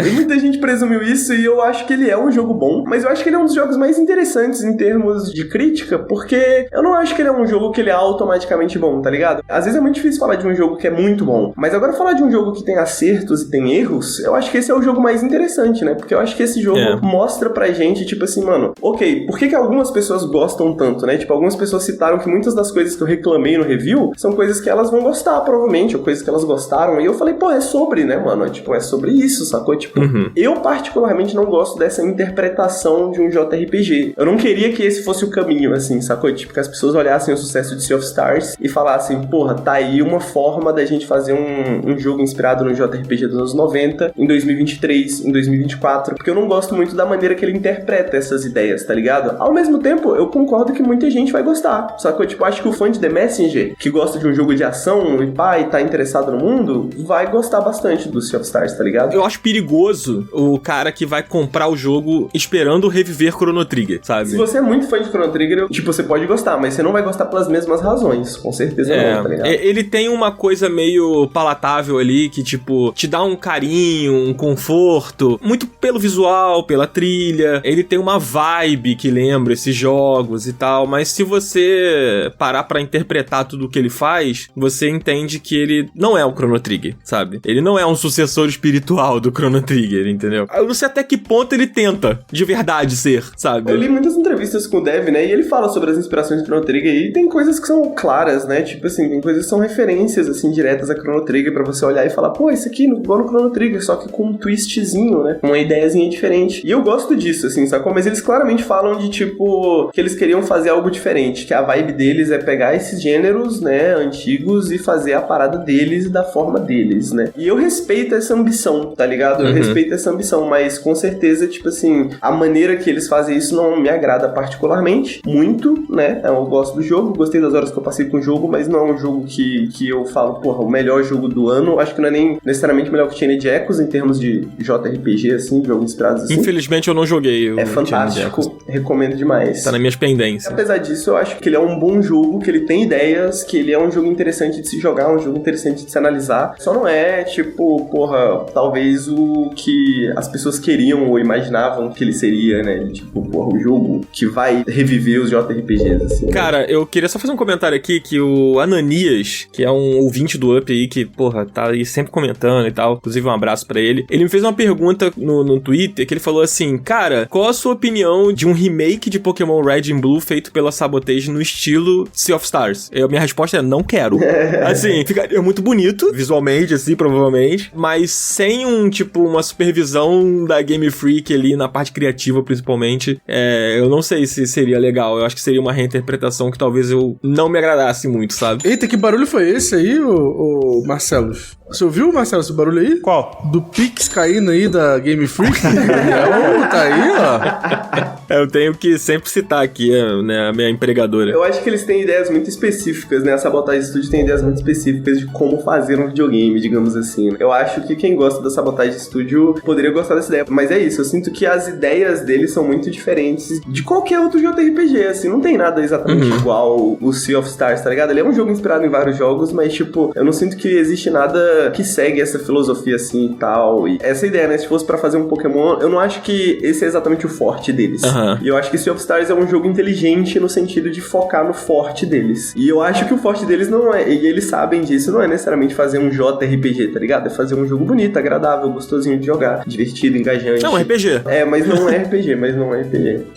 E muita gente presumiu isso, e eu acho que ele é um jogo bom, mas eu acho que ele é um dos jogos mais interessantes em termos de crítica, porque eu não acho que ele é um jogo que ele é automaticamente bom, tá ligado? Às vezes é muito difícil falar de um jogo que é muito bom, mas agora falar de um jogo que tem acertos e tem erros, eu acho que esse é o jogo mais interessante, né? Porque eu acho que esse jogo mostra pra gente, tipo assim, mano, ok, por que algumas pessoas gostam tanto, né? Tipo, algumas pessoas citaram que muitas das coisas que eu reclamei no review são coisas que elas vão gostar, provavelmente, ou coisas que elas gostaram, e eu falei, pô, é sobre, né, mano? Tipo, é sobre isso, sacou? Tipo, eu particularmente não gosto dessa interpretação de um JRPG. Eu não queria que esse fosse o caminho, assim, sacou? Tipo, que as pessoas olhassem o sucesso de Sea of Stars e falassem, porra, tá aí uma forma da gente fazer um jogo inspirado no JRPG dos anos 90, em 2023, em 2024, porque eu não gosto muito da maneira que ele interpreta essas ideias, tá ligado? Ao mesmo tempo, eu concordo que muita gente vai gostar, sacou? Tipo, acho que o fã de The Messenger, que gosta de um jogo de ação e pá, e tá interessado no mundo, vai gostar bastante do Sea of Stars, tá ligado? Eu acho perigoso o cara que vai comprar o jogo esperando reviver Chrono Trigger, sabe? Se você é muito fã de Chrono Trigger, tipo, você pode gostar, mas você não vai gostar pelas mesmas razões, com certeza não, tá ligado? Ele tem uma coisa meio palatável ali, que tipo, te dá um carinho, um conforto, muito pelo visual, pela trilha, ele tem uma vibe que lembra esses jogos e tal, mas se você parar pra interpretar tudo o que ele faz, você entende que ele não é o Chrono Trigger, sabe? Ele não é um sucessor espiritual do Chrono Trigger, entendeu? Eu não sei até que ponto ele tenta, de verdade, ser, sabe? Eu li muitas entrevistas com o Dev, né, e ele fala sobre as inspirações do Chrono Trigger e tem coisas que são claras, né, tipo assim, tem coisas que são referências, assim, diretas a Chrono Trigger pra você olhar e falar, pô, isso aqui igual no Chrono Trigger, só que com um twistzinho, né, uma ideiazinha diferente. E eu gosto disso, assim, sacou? Mas eles claramente falam de, tipo, que eles queriam fazer algo diferente, que a vibe deles é pegar esses gêneros, né, antigos e fazer a parada deles da forma deles, né. E eu respeito essa ambição, tá ligado? Eu respeito essa ambição, mas com certeza, tipo assim, a maneira que eles fazem isso não me agrada particularmente, muito, né? Eu gosto do jogo, gostei das horas que eu passei com o jogo, mas não é um jogo que eu falo, porra, o melhor jogo do ano. Acho que não é nem necessariamente melhor que Chained Echoes em termos de JRPG, assim, de jogos inspirados assim. Infelizmente eu não joguei o É fantástico, recomendo demais. Tá nas minhas pendências. Apesar disso, eu acho que ele é um bom jogo, que ele tem ideias, que ele é um jogo interessante de se jogar, um jogo interessante de se analisar. Só não é, tipo, porra, talvez o que as pessoas queriam ou imaginavam que ele seria, né? Tipo, porra, o jogo que vai reviver os JRPGs, assim. Cara, né? eu queria só fazer um comentário aqui que o Ananias, que é um ouvinte do Up aí, que, porra, tá aí sempre comentando e tal, inclusive um abraço pra ele, ele me fez uma pergunta no Twitter, que ele falou assim, cara, qual a sua opinião de um remake de Pokémon Red and Blue feito pela Sabotage no estilo Sea of Stars? Minha resposta é, não quero. Assim, ficaria muito bonito, visualmente, assim, provavelmente, mas sem uma supervisão da Game Freak ali na parte criativa, principalmente, eu não sei se seria legal. Eu acho que seria uma reinterpretação que talvez eu não me agradasse muito, sabe? Eita, que barulho foi esse aí, ô Marcelos? Você ouviu, Marcelo, esse barulho aí? Qual? Do Pix caindo aí da Game Freak? Tá aí, ó. Eu tenho que sempre citar aqui, né, a minha empregadora. Eu acho que eles têm ideias muito específicas, né? A Sabotage Studio tem ideias muito específicas de como fazer um videogame, digamos assim. Eu acho que quem gosta da Sabotage Studio poderia gostar dessa ideia. Mas é isso, eu sinto que as ideias deles são muito diferentes de qualquer outro JRPG, assim. Não tem nada exatamente igual o Sea of Stars, tá ligado? Ele é um jogo inspirado em vários jogos, mas, tipo, eu não sinto que existe nada que segue essa filosofia assim e tal. E essa ideia, né? Se fosse pra fazer um Pokémon, eu não acho que esse é exatamente o forte deles. E eu acho que Sea of Stars é um jogo inteligente no sentido de focar no forte deles. E eu acho que o forte deles não é, e eles sabem disso, não é necessariamente fazer um JRPG, tá ligado? É fazer um jogo bonito, agradável, gostosinho de jogar, divertido, engajante. Não, RPG. Mas não é RPG,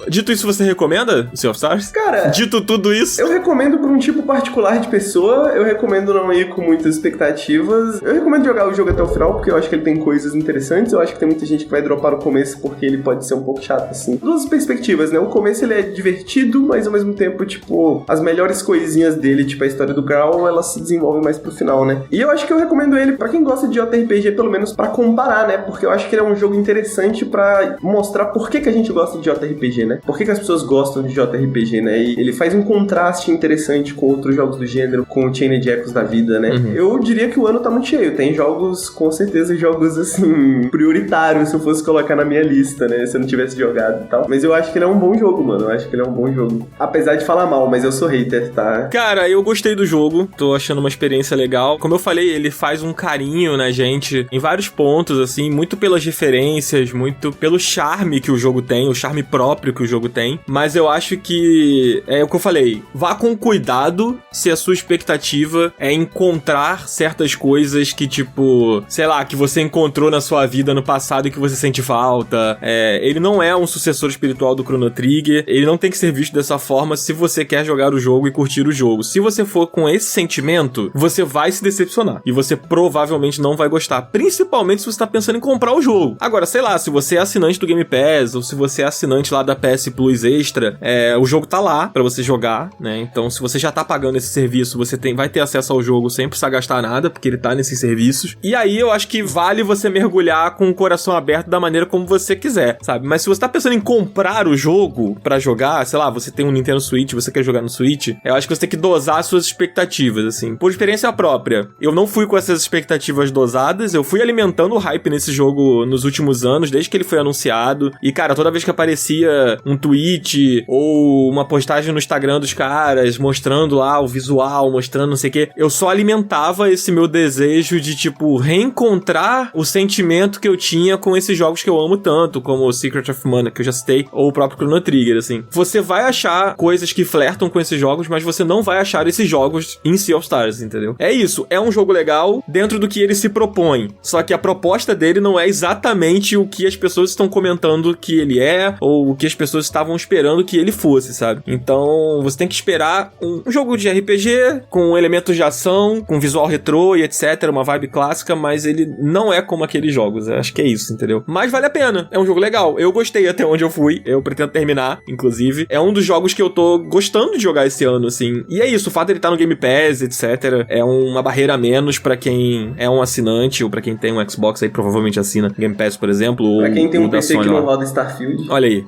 Dito isso, você recomenda Sea of Stars? Cara... Dito tudo isso... Eu recomendo pra um tipo particular de pessoa, eu recomendo não ir com muitas expectativas, eu recomendo jogar o jogo até o final, porque eu acho que ele tem coisas interessantes, eu acho que tem muita gente que vai dropar no começo, porque ele pode ser um pouco chato, assim. Duas perspectivas, né? O começo ele é divertido, mas ao mesmo tempo, tipo, as melhores coisinhas dele, tipo a história do Grawl, elas se desenvolvem mais pro final, né? E eu acho que eu recomendo ele pra quem gosta de JRPG, pelo menos pra comparar, né? Porque eu acho que ele é um jogo interessante pra mostrar por que a gente gosta de JRPG, né? Por que as pessoas gostam de JRPG, né? E ele faz um contraste interessante com outros jogos do gênero, com o Chained Echoes da vida, né? Eu diria que o ano tá muito cheio. Tem jogos, com certeza, jogos, assim, prioritários, se eu fosse colocar na minha lista, né? Se eu não tivesse jogado e tal. Mas eu acho que ele é um bom jogo, mano. Eu acho que ele é um bom jogo. Apesar de falar mal, mas eu sou hater, tá? Cara, eu gostei do jogo. Tô achando uma experiência legal. Como eu falei, ele faz um carinho na gente em vários pontos, assim, muito pelas referências, muito pelo charme que o jogo tem, o charme próprio que o jogo tem. Mas eu acho que é o que eu falei. Vá com cuidado se a sua expectativa é encontrar certas coisas que, tipo, sei lá, que você encontrou na sua vida no passado e que você sente falta. Ele não é um sucessor espiritual do Chrono Trigger. Ele não tem que ser visto dessa forma se você quer jogar o jogo e curtir o jogo. Se você for com esse sentimento, você vai se decepcionar. E você provavelmente não vai gostar. Principalmente se você tá pensando em comprar o jogo. Agora, sei lá, se você é assinante do Game Pass ou se você é assinante lá da PS Plus Extra, o jogo tá lá pra você jogar, né? Então, se você já tá pagando esse serviço, você vai ter acesso ao jogo sem precisar gastar nada, porque ele tá nesses serviços. E aí, eu acho que vale você mergulhar com o coração aberto da maneira como você quiser, sabe? Mas se você tá pensando em comprar o jogo pra jogar, sei lá, você tem um Nintendo Switch, você quer jogar no Switch, eu acho que você tem que dosar as suas expectativas, assim. Por experiência própria, eu não fui com essas expectativas dosadas, eu fui alimentando o hype nesse jogo nos últimos anos, desde que ele foi anunciado. E, cara, toda vez que aparecia um tweet ou uma postagem no Instagram dos caras, mostrando lá o visual, mostrando não sei o quê, eu só alimentava esse meu desejo desejo de, tipo, reencontrar o sentimento que eu tinha com esses jogos que eu amo tanto, como o Secret of Mana, que eu já citei, ou o próprio Chrono Trigger, assim. Você vai achar coisas que flertam com esses jogos, mas você não vai achar esses jogos em Sea of Stars, entendeu? É isso, é um jogo legal dentro do que ele se propõe, só que a proposta dele não é exatamente o que as pessoas estão comentando que ele é, ou o que as pessoas estavam esperando que ele fosse, sabe? Então, você tem que esperar um jogo de RPG, com elementos de ação, com visual retrô e etc, uma vibe clássica, mas ele não é como aqueles jogos, eu acho que é isso, entendeu? Mas vale a pena, é um jogo legal, eu gostei até onde eu fui, eu pretendo terminar, inclusive, é um dos jogos que eu tô gostando de jogar esse ano, assim, e é isso, o fato dele estar no Game Pass, etc, é uma barreira a menos pra quem é um assinante, ou pra quem tem um Xbox aí, provavelmente assina Game Pass, por exemplo, ou pra quem tem um da PC Sony que não lá. roda Starfield. Olha aí.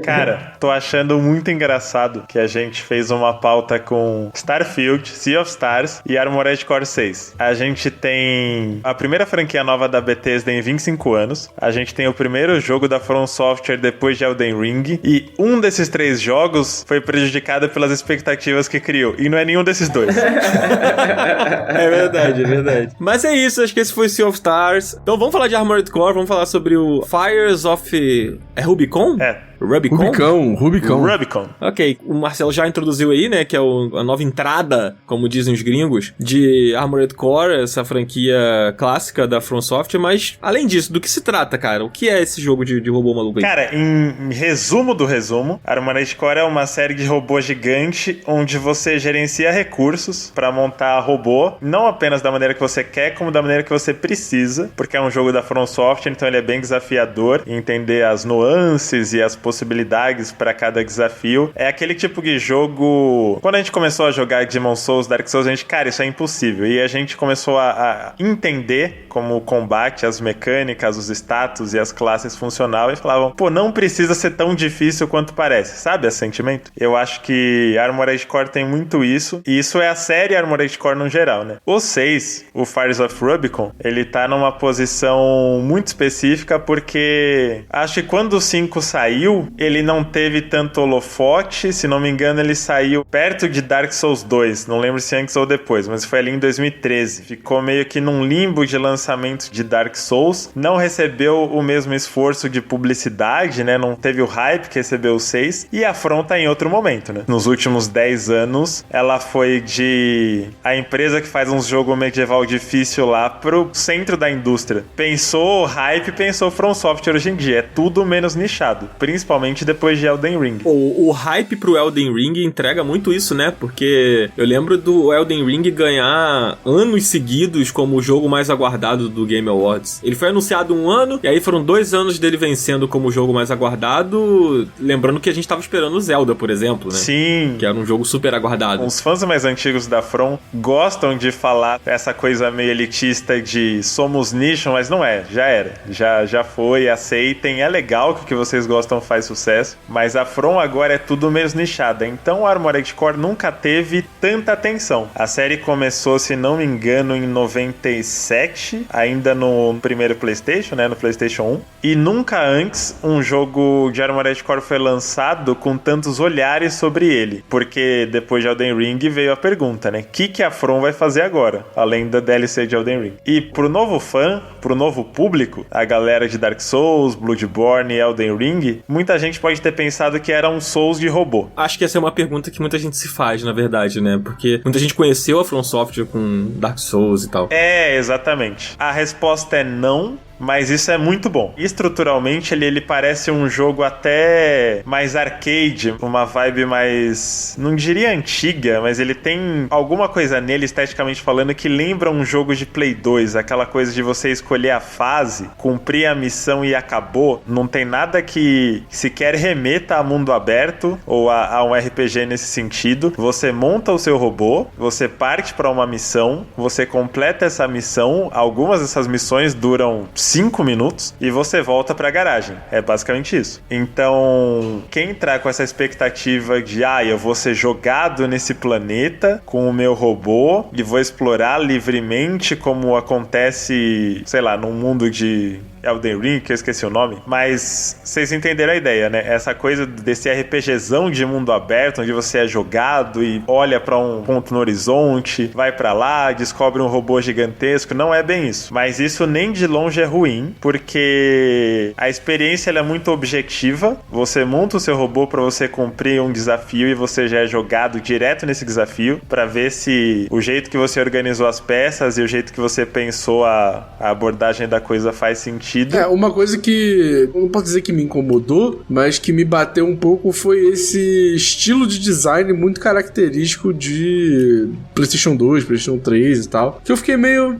Cara, tô achando muito engraçado que a gente fez uma pauta com Starfield, Sea of Stars e Armored Core 6. A gente tem a primeira franquia nova da Bethesda em 25 anos. A gente tem o primeiro jogo da From Software depois de Elden Ring. E um desses 3 jogos foi prejudicado pelas expectativas que criou. E não é nenhum desses 2. É verdade, é verdade. Mas é isso, acho que esse foi Sea of Stars. Então vamos falar de Armored Core, vamos falar sobre o Fires of... É Rubicon? É. Rubicon. Ok, o Marcelo já introduziu aí, né, que é a nova entrada, como dizem os gringos, de Armored Core, essa franquia clássica da From Software, mas além disso, do que se trata, cara? O que é esse jogo de robô maluco aí? Cara, em resumo do resumo, Armored Core é uma série de robô gigante onde você gerencia recursos pra montar robô, não apenas da maneira que você quer, como da maneira que você precisa, porque é um jogo da From Software, então ele é bem desafiador em entender as nuances e as possibilidades para cada desafio. É aquele tipo de jogo... Quando a gente começou a jogar Demon's Souls, Dark Souls, a gente, cara, isso é impossível. E a gente começou a entender como o combate, as mecânicas, os status e as classes funcionavam e falavam, pô, não precisa ser tão difícil quanto parece. Sabe esse sentimento? Eu acho que Armored Core tem muito isso, e isso é a série Armored Core no geral, né? O 6, o Fires of Rubicon, ele tá numa posição muito específica porque acho que quando o 5 saiu, ele não teve tanto holofote, se não me engano ele saiu perto de Dark Souls 2, não lembro se antes ou depois, mas foi ali em 2013, ficou meio que num limbo de lançamento de Dark Souls, não recebeu o mesmo esforço de publicidade, né, não teve o hype que recebeu o 6, e a From tá em outro momento, né, nos últimos 10 anos, ela foi de a empresa que faz uns jogos medieval difícil lá pro centro da indústria, pensou hype, pensou From Software hoje em dia, é tudo menos nichado, principalmente depois de Elden Ring. O hype pro Elden Ring entrega muito isso, né? Porque eu lembro do Elden Ring ganhar anos seguidos como o jogo mais aguardado do Game Awards. Ele foi anunciado um ano, e aí foram 2 anos dele vencendo como o jogo mais aguardado, lembrando que a gente tava esperando o Zelda, por exemplo, né? Sim. Que era um jogo super aguardado. Os fãs mais antigos da From gostam de falar essa coisa meio elitista de somos nicho, mas não é, já era. Já foi, aceitem, é legal que o que vocês gostam faz sucesso, mas a From agora é tudo menos nichada, então a Armored Core nunca teve tanta atenção. A série começou, se não me engano, em 97, ainda no primeiro PlayStation, né, no PlayStation 1, e nunca antes um jogo de Armored Core foi lançado com tantos olhares sobre ele, porque depois de Elden Ring veio a pergunta, né, o que a From vai fazer agora, além da DLC de Elden Ring? E pro novo fã, pro novo público, a galera de Dark Souls, Bloodborne e Elden Ring, muita gente pode ter pensado que era um Souls de robô. Acho que essa é uma pergunta que muita gente se faz, na verdade, né? Porque muita gente conheceu a From Software com Dark Souls e tal. É, exatamente. A resposta é não. Mas isso é muito bom. Estruturalmente, ele parece um jogo até mais arcade, uma vibe mais, não diria antiga, mas ele tem alguma coisa nele, esteticamente falando, que lembra um jogo de Play 2, aquela coisa de você escolher a fase, cumprir a missão e acabou. Não tem nada que sequer remeta a mundo aberto ou a um RPG nesse sentido. Você monta o seu robô, você parte para uma missão, você completa essa missão, algumas dessas missões duram 5 minutos e você volta pra garagem. É basicamente isso. Então, quem entrar com essa expectativa de eu vou ser jogado nesse planeta com o meu robô e vou explorar livremente como acontece, sei lá, num mundo de Elden Ring, que eu esqueci o nome, mas vocês entenderam a ideia, né? Essa coisa desse RPGzão de mundo aberto, onde você é jogado e olha pra um ponto no horizonte, vai pra lá, descobre um robô gigantesco, não é bem isso. Mas isso nem de longe é ruim, porque a experiência ela é muito objetiva, você monta o seu robô pra você cumprir um desafio e você já é jogado direto nesse desafio pra ver se o jeito que você organizou as peças e o jeito que você pensou a abordagem da coisa faz sentido. Uma coisa que eu não posso dizer que me incomodou, mas que me bateu um pouco foi esse estilo de design muito característico de PlayStation 2, PlayStation 3 e tal, que eu fiquei meio...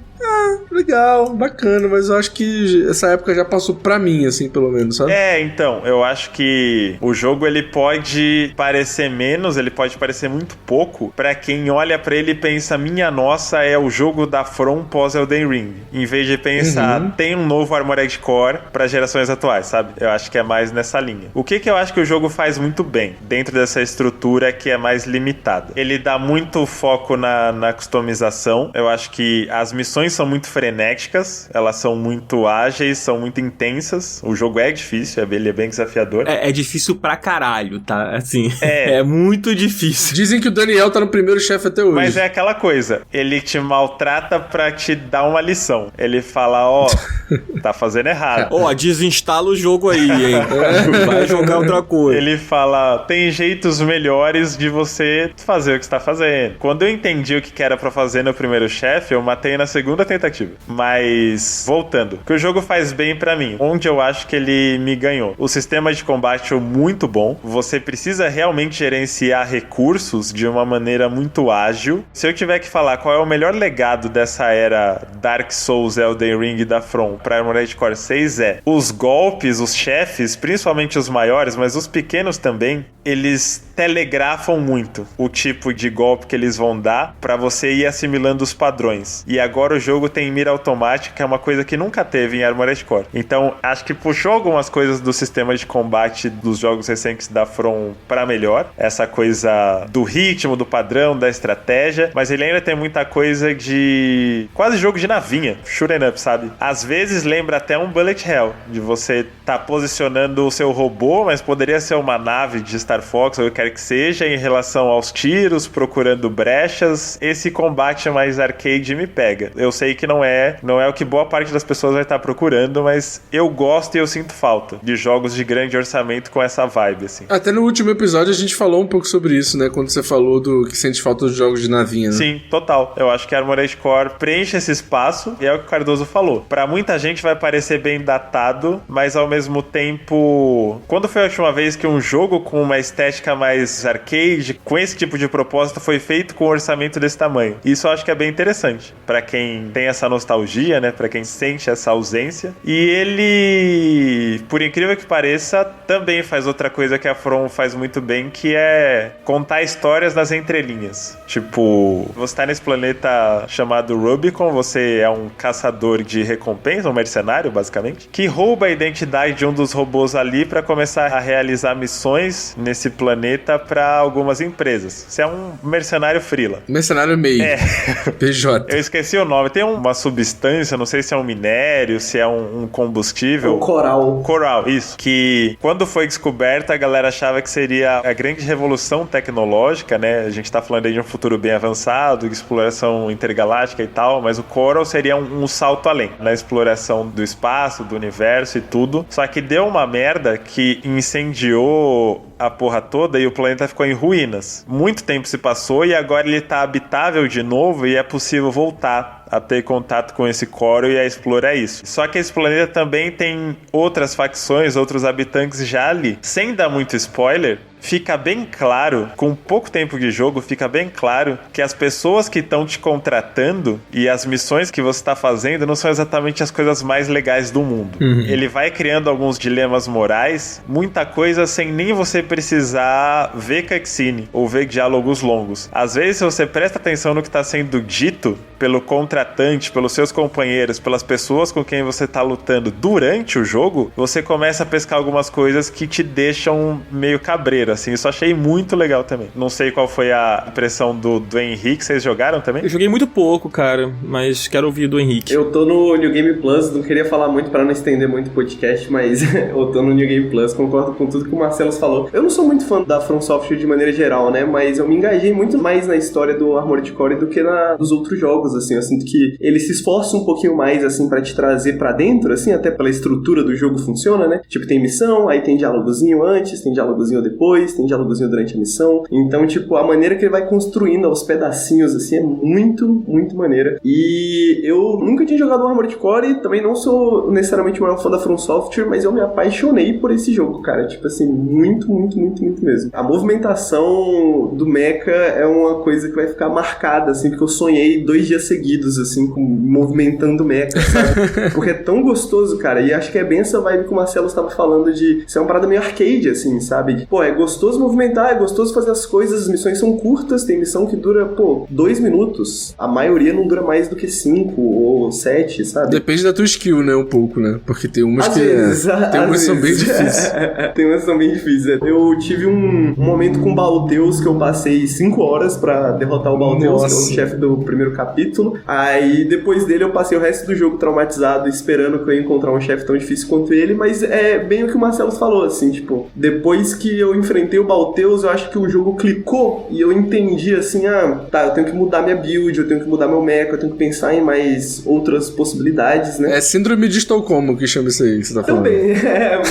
legal, bacana, mas eu acho que essa época já passou pra mim, assim, pelo menos, sabe? Então, eu acho que o jogo, ele pode parecer menos, ele pode parecer muito pouco, pra quem olha pra ele e pensa, minha nossa, é o jogo da From pós Elden Ring, em vez de pensar, tem um novo Armored Core pra gerações atuais, sabe? Eu acho que é mais nessa linha. O que eu acho que o jogo faz muito bem, dentro dessa estrutura que é mais limitada? Ele dá muito foco na customização, eu acho que as missões são muito frenéticas, elas são muito ágeis, são muito intensas. O jogo é difícil, ele é bem desafiador. É difícil pra caralho, tá? Assim, é muito difícil. Dizem que o Daniel tá no primeiro chefe até hoje. Mas é aquela coisa, ele te maltrata pra te dar uma lição. Ele fala, tá fazendo errado. Desinstala o jogo aí, hein? Vai jogar outra coisa. Ele fala, tem jeitos melhores de você fazer o que você tá fazendo. Quando eu entendi o que era pra fazer no primeiro chefe, eu matei na segunda tentativa. Mas, voltando, o que o jogo faz bem pra mim, onde eu acho que ele me ganhou. O sistema de combate é muito bom. Você precisa realmente gerenciar recursos de uma maneira muito ágil. Se eu tiver que falar qual é o melhor legado dessa era Dark Souls, Elden Ring da From pra Armored Core 6 os golpes, os chefes, principalmente os maiores, mas os pequenos também, eles telegrafam muito o tipo de golpe que eles vão dar pra você ir assimilando os padrões. E agora o jogo tem mira automática, que é uma coisa que nunca teve em Armored Core. Então, acho que puxou algumas coisas do sistema de combate dos jogos recentes da From pra melhor. Essa coisa do ritmo, do padrão, da estratégia, mas ele ainda tem muita coisa de quase jogo de navinha, shoot'em up, sabe? Às vezes lembra até um Bullet Hell, de você tá posicionando o seu robô, mas poderia ser uma nave de Star Fox ou o que quer que seja, em relação aos tiros, procurando brechas. Esse combate mais arcade me pega. Eu sei que não é o que boa parte das pessoas vai estar procurando, mas eu gosto e eu sinto falta de jogos de grande orçamento com essa vibe, assim. Até no último episódio a gente falou um pouco sobre isso, né? Quando você falou do que sente falta dos jogos de navinha, né? Sim, total. Eu acho que a Armored Core preenche esse espaço e é o que o Cardoso falou. Pra muita gente vai parecer bem datado, mas ao mesmo tempo... Quando foi a última vez que um jogo com uma estética mais arcade, com esse tipo de propósito, foi feito com um orçamento desse tamanho? Isso eu acho que é bem interessante. Pra quem tem essa nostalgia, né? Pra quem sente essa ausência. E ele, por incrível que pareça, também faz outra coisa que a From faz muito bem, que é contar histórias nas entrelinhas. Tipo, você tá nesse planeta chamado Rubicon, você é um caçador de recompensa, um mercenário, basicamente, que rouba a identidade de um dos robôs ali pra começar a realizar missões nesse planeta pra algumas empresas. Você é um mercenário freela. Mercenário meio. PJ. Eu esqueci o nome. Tem uma substância, não sei se é um minério, se é um combustível. O coral. Coral, isso. Que quando foi descoberta, a galera achava que seria a grande revolução tecnológica, né? A gente tá falando aí de um futuro bem avançado, de exploração intergaláctica e tal, mas o coral seria um salto além na exploração do espaço, do universo e tudo. Só que deu uma merda que incendiou a porra toda e o planeta ficou em ruínas. Muito tempo se passou e agora ele tá habitável de novo e é possível voltar a ter contato com esse Coro e a explorar isso. Só que esse planeta também tem outras facções, outros habitantes já ali. Sem dar muito spoiler, fica bem claro, com pouco tempo de jogo, fica bem claro que as pessoas que estão te contratando e as missões que você está fazendo não são exatamente as coisas mais legais do mundo. Ele vai criando alguns dilemas morais, muita coisa sem nem você precisar ver cutscene ou ver diálogos longos. Às vezes, se você presta atenção no que está sendo dito pelo contratante, pelos seus companheiros, pelas pessoas com quem você está lutando durante o jogo, você começa a pescar algumas coisas que te deixam meio cabreira, assim. Isso eu achei muito legal também. Não sei qual foi a impressão do Henrique, vocês jogaram também? Eu joguei muito pouco, cara, mas quero ouvir do Henrique. Eu tô no New Game Plus, não queria falar muito pra não estender muito o podcast, mas eu tô no New Game Plus, concordo com tudo que o Marcelo falou. Eu não sou muito fã da From Software de maneira geral, né, mas eu me engajei muito mais na história do Armored Core do que dos outros jogos, assim. Eu sinto que ele se esforça um pouquinho mais, assim, pra te trazer pra dentro, assim, até pela estrutura do jogo funciona, né? Tipo, tem missão, aí tem diálogozinho antes, tem diálogozinho depois, tem diálogozinho durante a missão. Então, tipo, a maneira que ele vai construindo aos pedacinhos, assim, é muito, muito maneira. E eu nunca tinha jogado o Armored Core, também não sou necessariamente o maior fã da From Software, mas eu me apaixonei por esse jogo, cara. Tipo assim, muito, muito, muito, muito mesmo. A movimentação do mecha é uma coisa que vai ficar marcada, assim, porque eu sonhei 2 dias seguidos, assim, movimentando o mecha, sabe? Porque é tão gostoso, cara. E acho que é bem essa vibe que o Marcelo estava falando de ser uma parada meio arcade, assim, sabe? Pô, é gostoso movimentar, é gostoso fazer as coisas, as missões são curtas, tem missão que dura, 2 minutos. A maioria não dura mais do que 5 ou 7, sabe? Depende da tua skill, né, um pouco, né? Porque tem umas tem umas que são bem difíceis. Tem umas que são bem difíceis. Eu tive um momento com o Balteus que eu passei 5 horas pra derrotar o Balteus, que é o chefe do primeiro capítulo. Aí, depois dele, eu passei o resto do jogo traumatizado, esperando que eu ia encontrar um chefe tão difícil quanto ele, mas é bem o que o Marcelo falou, assim, tipo, depois que eu enfrentei o Balteus, eu acho que o jogo clicou e eu entendi, assim, eu tenho que mudar minha build, eu tenho que mudar meu mecha, eu tenho que pensar em mais outras possibilidades, né? É síndrome de Estocolmo que chama isso aí que você tá falando. Também,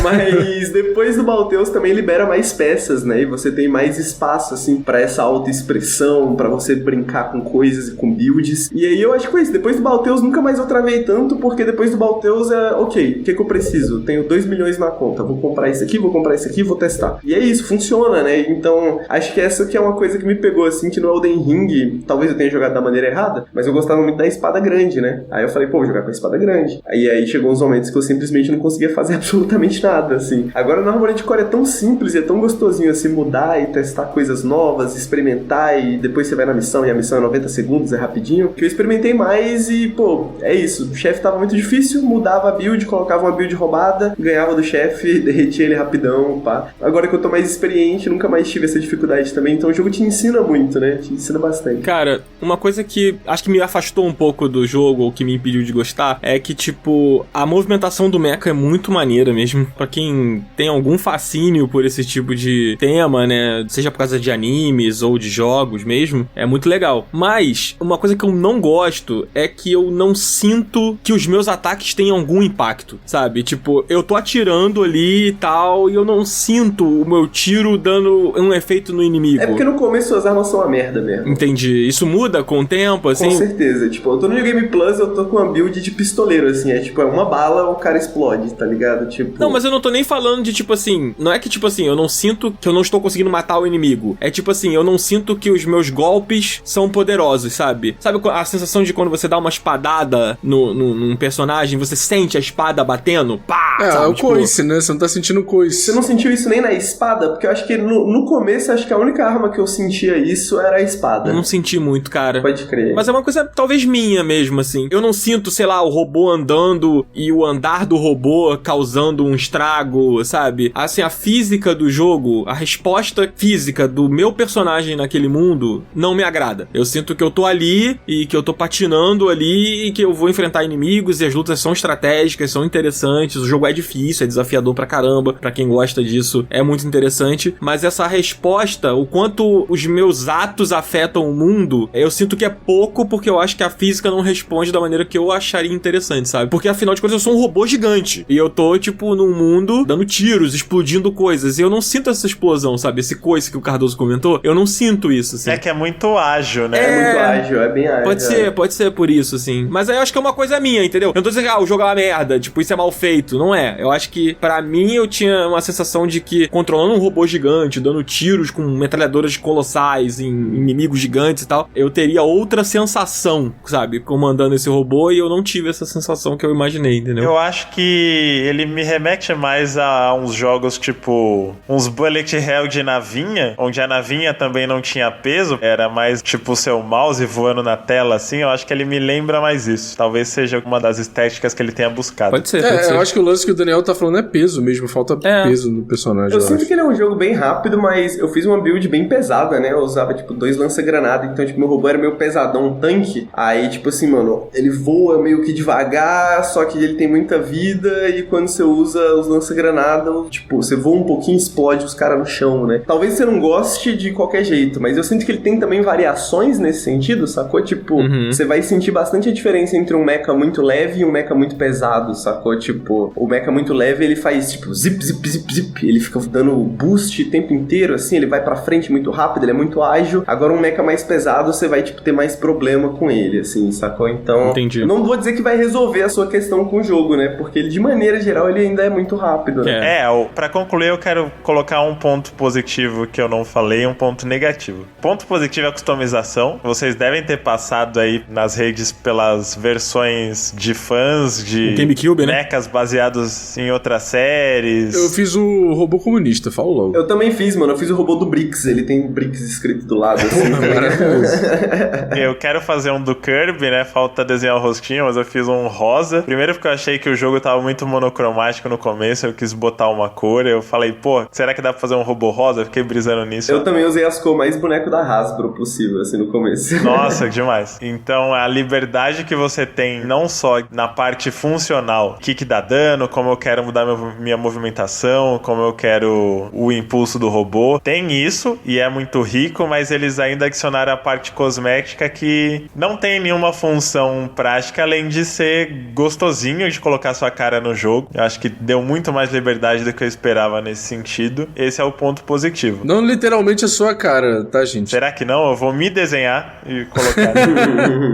mas depois do Balteus também libera mais peças, né? E você tem mais espaço, assim, pra essa autoexpressão, pra você brincar com coisas e com builds. E aí eu acho que foi isso. Depois do Balteus nunca mais eu travei tanto, porque depois do Balteus ok, o que eu preciso? Tenho 2 milhões na conta, vou comprar isso aqui, vou testar. E é isso, funciona, né? Então, acho que essa que é uma coisa que me pegou, assim, que no Elden Ring, talvez eu tenha jogado da maneira errada, mas eu gostava muito da espada grande, né? Aí eu falei, vou jogar com a espada grande. Aí chegou uns momentos que eu simplesmente não conseguia fazer absolutamente nada, assim. Agora no Armored Core é tão simples e é tão gostosinho, assim, mudar e testar coisas novas, experimentar, e depois você vai na missão, e a missão é 90 segundos, é rapidinho, que eu experimentei mais e, é isso. O chefe tava muito difícil, mudava a build, colocava uma build roubada, ganhava do chefe, derretia ele rapidão, pá. Agora que eu tô mais experiente, nunca mais tive essa dificuldade também, então o jogo te ensina muito, né? Te ensina bastante. Cara, uma coisa que acho que me afastou um pouco do jogo, ou que me impediu de gostar, é que, tipo, a movimentação do mecha é muito maneira mesmo. Pra quem tem algum fascínio por esse tipo de tema, né? Seja por causa de animes ou de jogos mesmo, é muito legal. Mas, uma coisa que eu não gosto é que eu não sinto que os meus ataques têm algum impacto, sabe? Tipo, eu tô atirando ali e tal, e eu não sinto o meu tiro dando um efeito no inimigo. É porque no começo suas armas são uma merda mesmo. Entendi. Isso muda com o tempo, assim? Com certeza. Tipo, eu tô no New Game Plus, eu tô com uma build de pistoleiro, assim. É tipo, uma bala, o cara explode, tá ligado? Tipo... Não, mas eu não tô nem falando de, tipo assim... Não é que, tipo assim, eu não sinto que eu não estou conseguindo matar o inimigo. É tipo assim, eu não sinto que os meus golpes são poderosos, sabe? Sabe a sensação de quando você dá uma espadada num personagem, você sente a espada batendo? Pá! Sabe? É o coice, né? Você não tá sentindo coice. Você não sentiu isso nem na espada? Porque eu acho que no começo, acho que a única arma que eu sentia isso era a espada. Eu não senti muito, cara. Pode crer. Mas é uma coisa talvez minha mesmo, assim. Eu não sinto, sei lá, o robô andando e o andar do robô causando um estrago, sabe? Assim, a física do jogo, a resposta física do meu personagem naquele mundo não me agrada. Eu sinto que eu tô ali e que eu tô patinando ali e que eu vou enfrentar inimigos e as lutas são estratégicas, são interessantes. O jogo é difícil, é desafiador pra caramba. Pra quem gosta disso, é muito interessante. Mas essa resposta, o quanto os meus atos afetam o mundo, eu sinto que é pouco, porque eu acho que a física não responde da maneira que eu acharia interessante, sabe? Porque afinal de contas eu sou um robô gigante e eu tô, tipo, num mundo dando tiros, explodindo coisas, e eu não sinto essa explosão, sabe? Esse coice que o Cardoso comentou, eu não sinto isso, assim. É que é muito ágil, né? É muito ágil, é bem ágil. Pode ser por isso, assim. Mas aí eu acho que é uma coisa minha, entendeu? Eu não tô dizendo que o jogo é uma merda, tipo, isso é mal feito, não é. Eu acho que, pra mim, eu tinha uma sensação de que, controlando um robô gigante, dando tiros com metralhadoras colossais em inimigos gigantes e tal, eu teria outra sensação, sabe? Comandando esse robô, e eu não tive essa sensação que eu imaginei, entendeu? Eu acho que ele me remete mais a uns jogos tipo uns bullet hell de navinha, onde a navinha também não tinha peso, era mais tipo o seu mouse voando na tela, assim. Eu acho que ele me lembra mais isso. Talvez seja uma das estéticas que ele tenha buscado. Pode ser. Eu acho que o lance que o Daniel tá falando é peso mesmo, falta peso no personagem. Eu sinto que ele é um jogo jogo bem rápido, mas eu fiz uma build bem pesada, né? Eu usava, tipo, 2 lança-granada, então, tipo, meu robô era meio pesadão, um tanque. Aí, tipo assim, mano, ele voa meio que devagar, só que ele tem muita vida, e quando você usa os lança-granada, tipo, você voa um pouquinho e explode os caras no chão, né? Talvez você não goste de qualquer jeito, mas eu sinto que ele tem também variações nesse sentido, sacou? Tipo, você vai sentir bastante a diferença entre um mecha muito leve e um mecha muito pesado, sacou? Tipo, o mecha muito leve, ele faz, tipo, zip, zip, zip, zip, ele fica dando boost o tempo inteiro, assim, ele vai pra frente muito rápido, ele é muito ágil. Agora um mecha mais pesado, você vai, tipo, ter mais problema com ele, assim, sacou? Então, entendi. Eu não vou dizer que vai resolver a sua questão com o jogo, né? Porque ele, de maneira geral, ele ainda é muito rápido, né? Pra concluir, eu quero colocar um ponto positivo que eu não falei e um ponto negativo. Ponto positivo é a customização. Vocês devem ter passado aí nas redes pelas versões de fãs de GameCube, né? mechas baseados em outras séries. Eu fiz o robô comunista, fala logo. Eu também fiz, mano. Eu fiz o robô do Brix. Ele tem Brix escrito do lado, assim. Eu quero fazer um do Kirby, né? Falta desenhar o rostinho, mas eu fiz um rosa. Primeiro porque eu achei que o jogo tava muito monocromático no começo, eu quis botar uma cor. Eu falei, pô, será que dá pra fazer um robô rosa? Eu fiquei brisando nisso. Eu também usei as cores mais boneco da Hasbro possível, assim, no começo. Nossa, demais. Então, a liberdade que você tem, não só na parte funcional, o que dá dano, como eu quero mudar minha movimentação, como eu quero o impulso do robô. Tem isso, e é muito rico, mas eles ainda adicionaram a parte cosmética que não tem nenhuma função prática, além de ser gostosinho de colocar sua cara no jogo. Eu acho que deu muito mais liberdade do que eu esperava nesse sentido. Esse é o ponto positivo. Não literalmente a sua cara, tá, gente? Será que não? Eu vou me desenhar e colocar.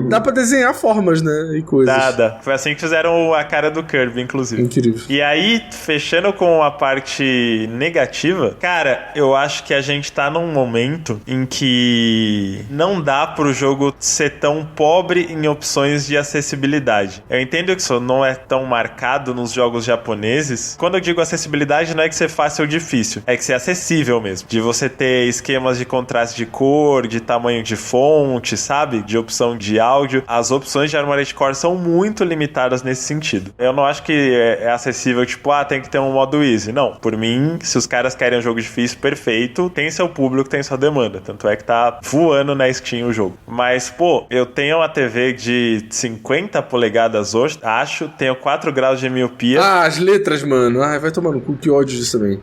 Dá pra desenhar formas, né? E coisas. Dá. Foi assim que fizeram a cara do Kirby, inclusive. Incrível. E aí, fechando com a parte negativa, cara, eu acho que a gente tá num momento em que não dá pro jogo ser tão pobre em opções de acessibilidade. Eu entendo que isso não é tão marcado nos jogos japoneses. Quando eu digo acessibilidade, não é que ser fácil ou difícil, é que ser acessível mesmo. De você ter esquemas de contraste de cor, de tamanho de fonte, sabe? De opção de áudio. As opções de Armored Core são muito limitadas nesse sentido. Eu não acho que é acessível, tipo, tem que ter um modo easy. Não, por mim, se os caras querem um jogo difícil, perfeito, tem seu público, tem sua demanda. Tanto é que tá voando na Steam o jogo. Mas, pô, eu tenho uma TV de 50 polegadas hoje, acho, tenho 4 graus de miopia. As letras, mano. Vai tomar no cu, que ódio disso também.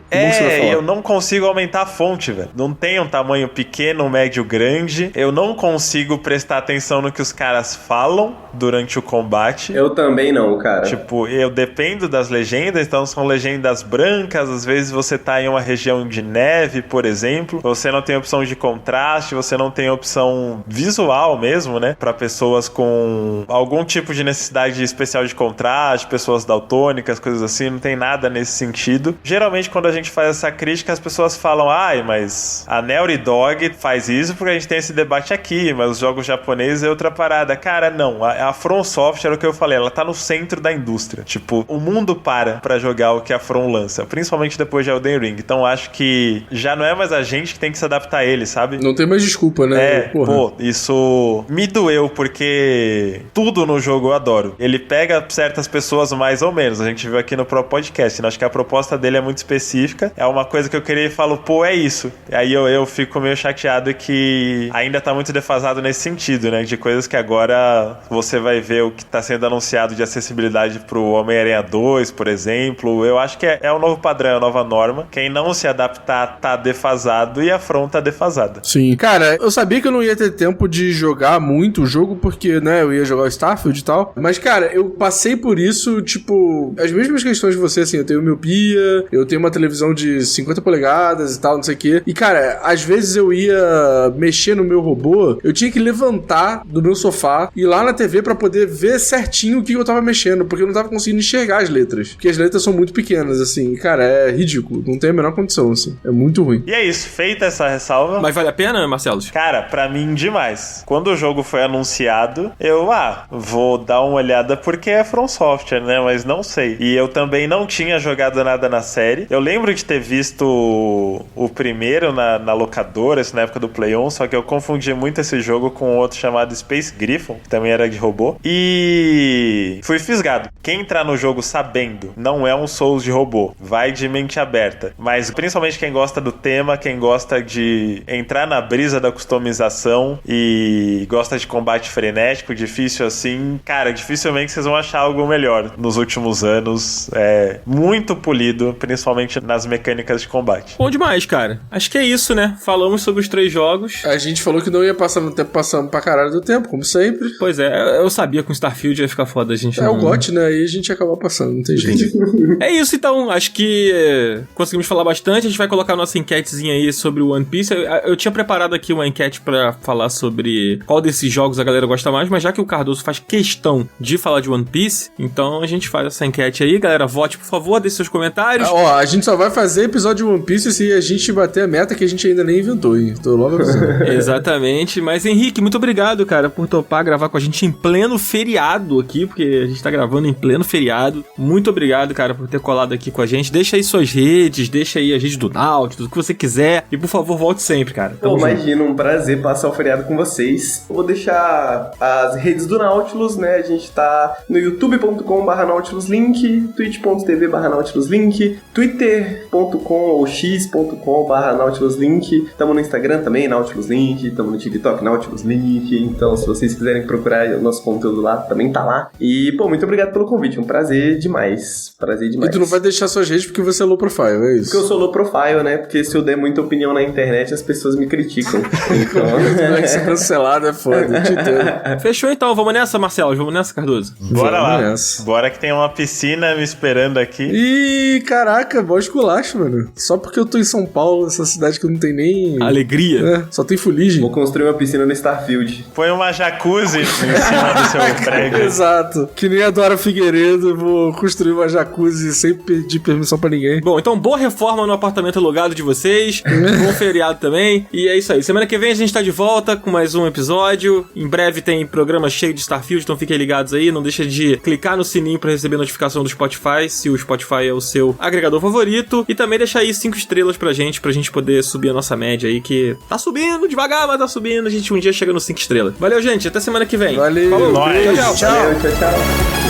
Eu não consigo aumentar a fonte, velho. Não tem um tamanho pequeno, médio, grande. Eu não consigo prestar atenção no que os caras falam durante o combate. Eu também não, cara. Tipo, eu dependo das legendas, então são legendas brancas, às vezes você tá em uma região de neve, por exemplo, você não tem opção de contraste, você não tem opção visual mesmo, né, pra pessoas com algum tipo de necessidade especial de contraste, pessoas daltônicas, coisas assim, não tem nada nesse sentido. Geralmente, quando a gente faz essa crítica, as pessoas falam, mas a Naughty Dog faz isso porque a gente tem esse debate aqui, mas os jogos japoneses é outra parada. Cara, não, a From Software, é o que eu falei, ela tá no centro da indústria. Tipo, o mundo pra jogar o que a From lança, principalmente depois de Elden Ring. Então, acho que já não é mais a gente que tem que se adaptar a ele, sabe? Não tem mais desculpa, né? Isso me doeu, porque tudo no jogo eu adoro. Ele pega certas pessoas mais ou menos, a gente viu aqui no próprio podcast, né? Acho que a proposta dele é muito específica, é uma coisa que eu queria e falo, é isso. Aí eu fico meio chateado que ainda tá muito defasado nesse sentido, né? De coisas que agora você vai ver o que tá sendo anunciado de acessibilidade pro Homem-Aranha 2, por exemplo. Eu acho que é um novo padrão, é uma nova norma. Quem não se adaptar tá defasado e a From tá defasada. Sim. Cara, eu sabia que eu não ia ter tempo de jogar muito o jogo, porque, né, eu ia jogar o Starfield e tal. Mas, cara, eu passei por isso, tipo, as mesmas questões de você, assim, eu tenho miopia, eu tenho uma televisão de 50 polegadas e tal, não sei o quê. E, cara, às vezes eu ia mexer no meu robô, eu tinha que levantar do meu sofá e ir lá na TV pra poder ver certinho o que eu tava mexendo, porque eu não tava conseguindo enxergar as letras. Porque as letras são muito pequenas, assim. Cara, é ridículo. Não tem a menor condição, assim. É muito ruim. E é isso. Feita essa ressalva... Mas vale a pena, Marcelo? Cara, pra mim, demais. Quando o jogo foi anunciado, eu, vou dar uma olhada porque é From Software, né? Mas não sei. E eu também não tinha jogado nada na série. Eu lembro de ter visto o primeiro na locadora, na época do Play 1, só que eu confundi muito esse jogo com outro chamado Space Griffon, que também era de robô. E fui fisgado. Quem entrar no jogo sabendo, não é um Souls de robô, vai de mente aberta, mas principalmente quem gosta do tema, quem gosta de entrar na brisa da customização e gosta de combate frenético, difícil assim, cara, dificilmente vocês vão achar algo melhor nos últimos anos. É muito polido, principalmente nas mecânicas de combate. Bom demais, cara. Acho que é isso, né? Falamos sobre os 3 jogos. A gente falou que não ia passar no tempo, passando pra caralho do tempo, como sempre. Pois é, eu sabia que com Starfield ia ficar foda a gente. É o GOT, né? Aí a gente acabou passando, não tem jeito. É isso, então. Acho que conseguimos falar bastante. A gente vai colocar a nossa enquetezinha aí sobre o One Piece. Eu tinha preparado aqui uma enquete pra falar sobre qual desses jogos a galera gosta mais, mas já que o Cardoso faz questão de falar de One Piece, então a gente faz essa enquete aí. Galera, vote, por favor, deixe seus comentários. Ó, a gente só vai fazer episódio de One Piece se a gente bater a meta que a gente ainda nem inventou, hein? Tô logo avisando. Exatamente. Mas, Henrique, muito obrigado, cara, por topar gravar com a gente em pleno feriado aqui, porque a gente tá gravando em pleno feriado. Muito obrigado, cara, por ter colado aqui com a gente. Deixa aí suas redes, deixa aí as redes do Nautilus, o que você quiser. E, por favor, volte sempre, cara. Imagina, um prazer passar o feriado com vocês. Eu vou deixar as redes do Nautilus, né? A gente tá no youtube.com/nautiluslink, twitch.tv/nautiluslink, twitter.com ou x.com/nautiluslink. Tamo no Instagram também, Nautiluslink. Tamo no TikTok, Nautiluslink. Então, se vocês quiserem procurar o nosso conteúdo lá, também tá lá. E, pô, muito obrigado pelo convite. Um prazer demais. Prazer demais. E tu não vai deixar suas redes porque você é low profile, é isso? Porque eu sou low profile, né? Porque se eu der muita opinião na internet, as pessoas me criticam. Então... Ser cancelado é foda, eu te entendo. Fechou então, vamos nessa, Marcelo? Vamos nessa, Cardoso? Bora lá. Nessa. Bora que tem uma piscina me esperando aqui. Ih, caraca, bom esculacho, mano. Só porque eu tô em São Paulo, essa cidade que não tem nem... Alegria. É, só tem fuligem. Vou construir uma piscina no Starfield. Põe uma jacuzzi em cima do seu prédio. Exato. Que nem a Dora Figueiredo, vou construir uma jacuzzi sem pedir permissão pra ninguém. Bom, então boa reforma no apartamento alugado de vocês. Bom feriado também. E é isso aí. Semana que vem a gente tá de volta com mais um episódio. Em breve tem programa cheio de Starfield, então fiquem ligados aí. Não deixa de clicar no sininho pra receber notificação do Spotify, se o Spotify é o seu agregador favorito. E também deixar aí 5 estrelas pra gente poder subir a nossa média aí, que tá subindo devagar, mas tá subindo. A gente um dia chega nos 5 estrelas. Valeu, gente. Até semana que vem. Valeu. Falou. Nóis. Tchau, tchau. Valeu, tchau, tchau.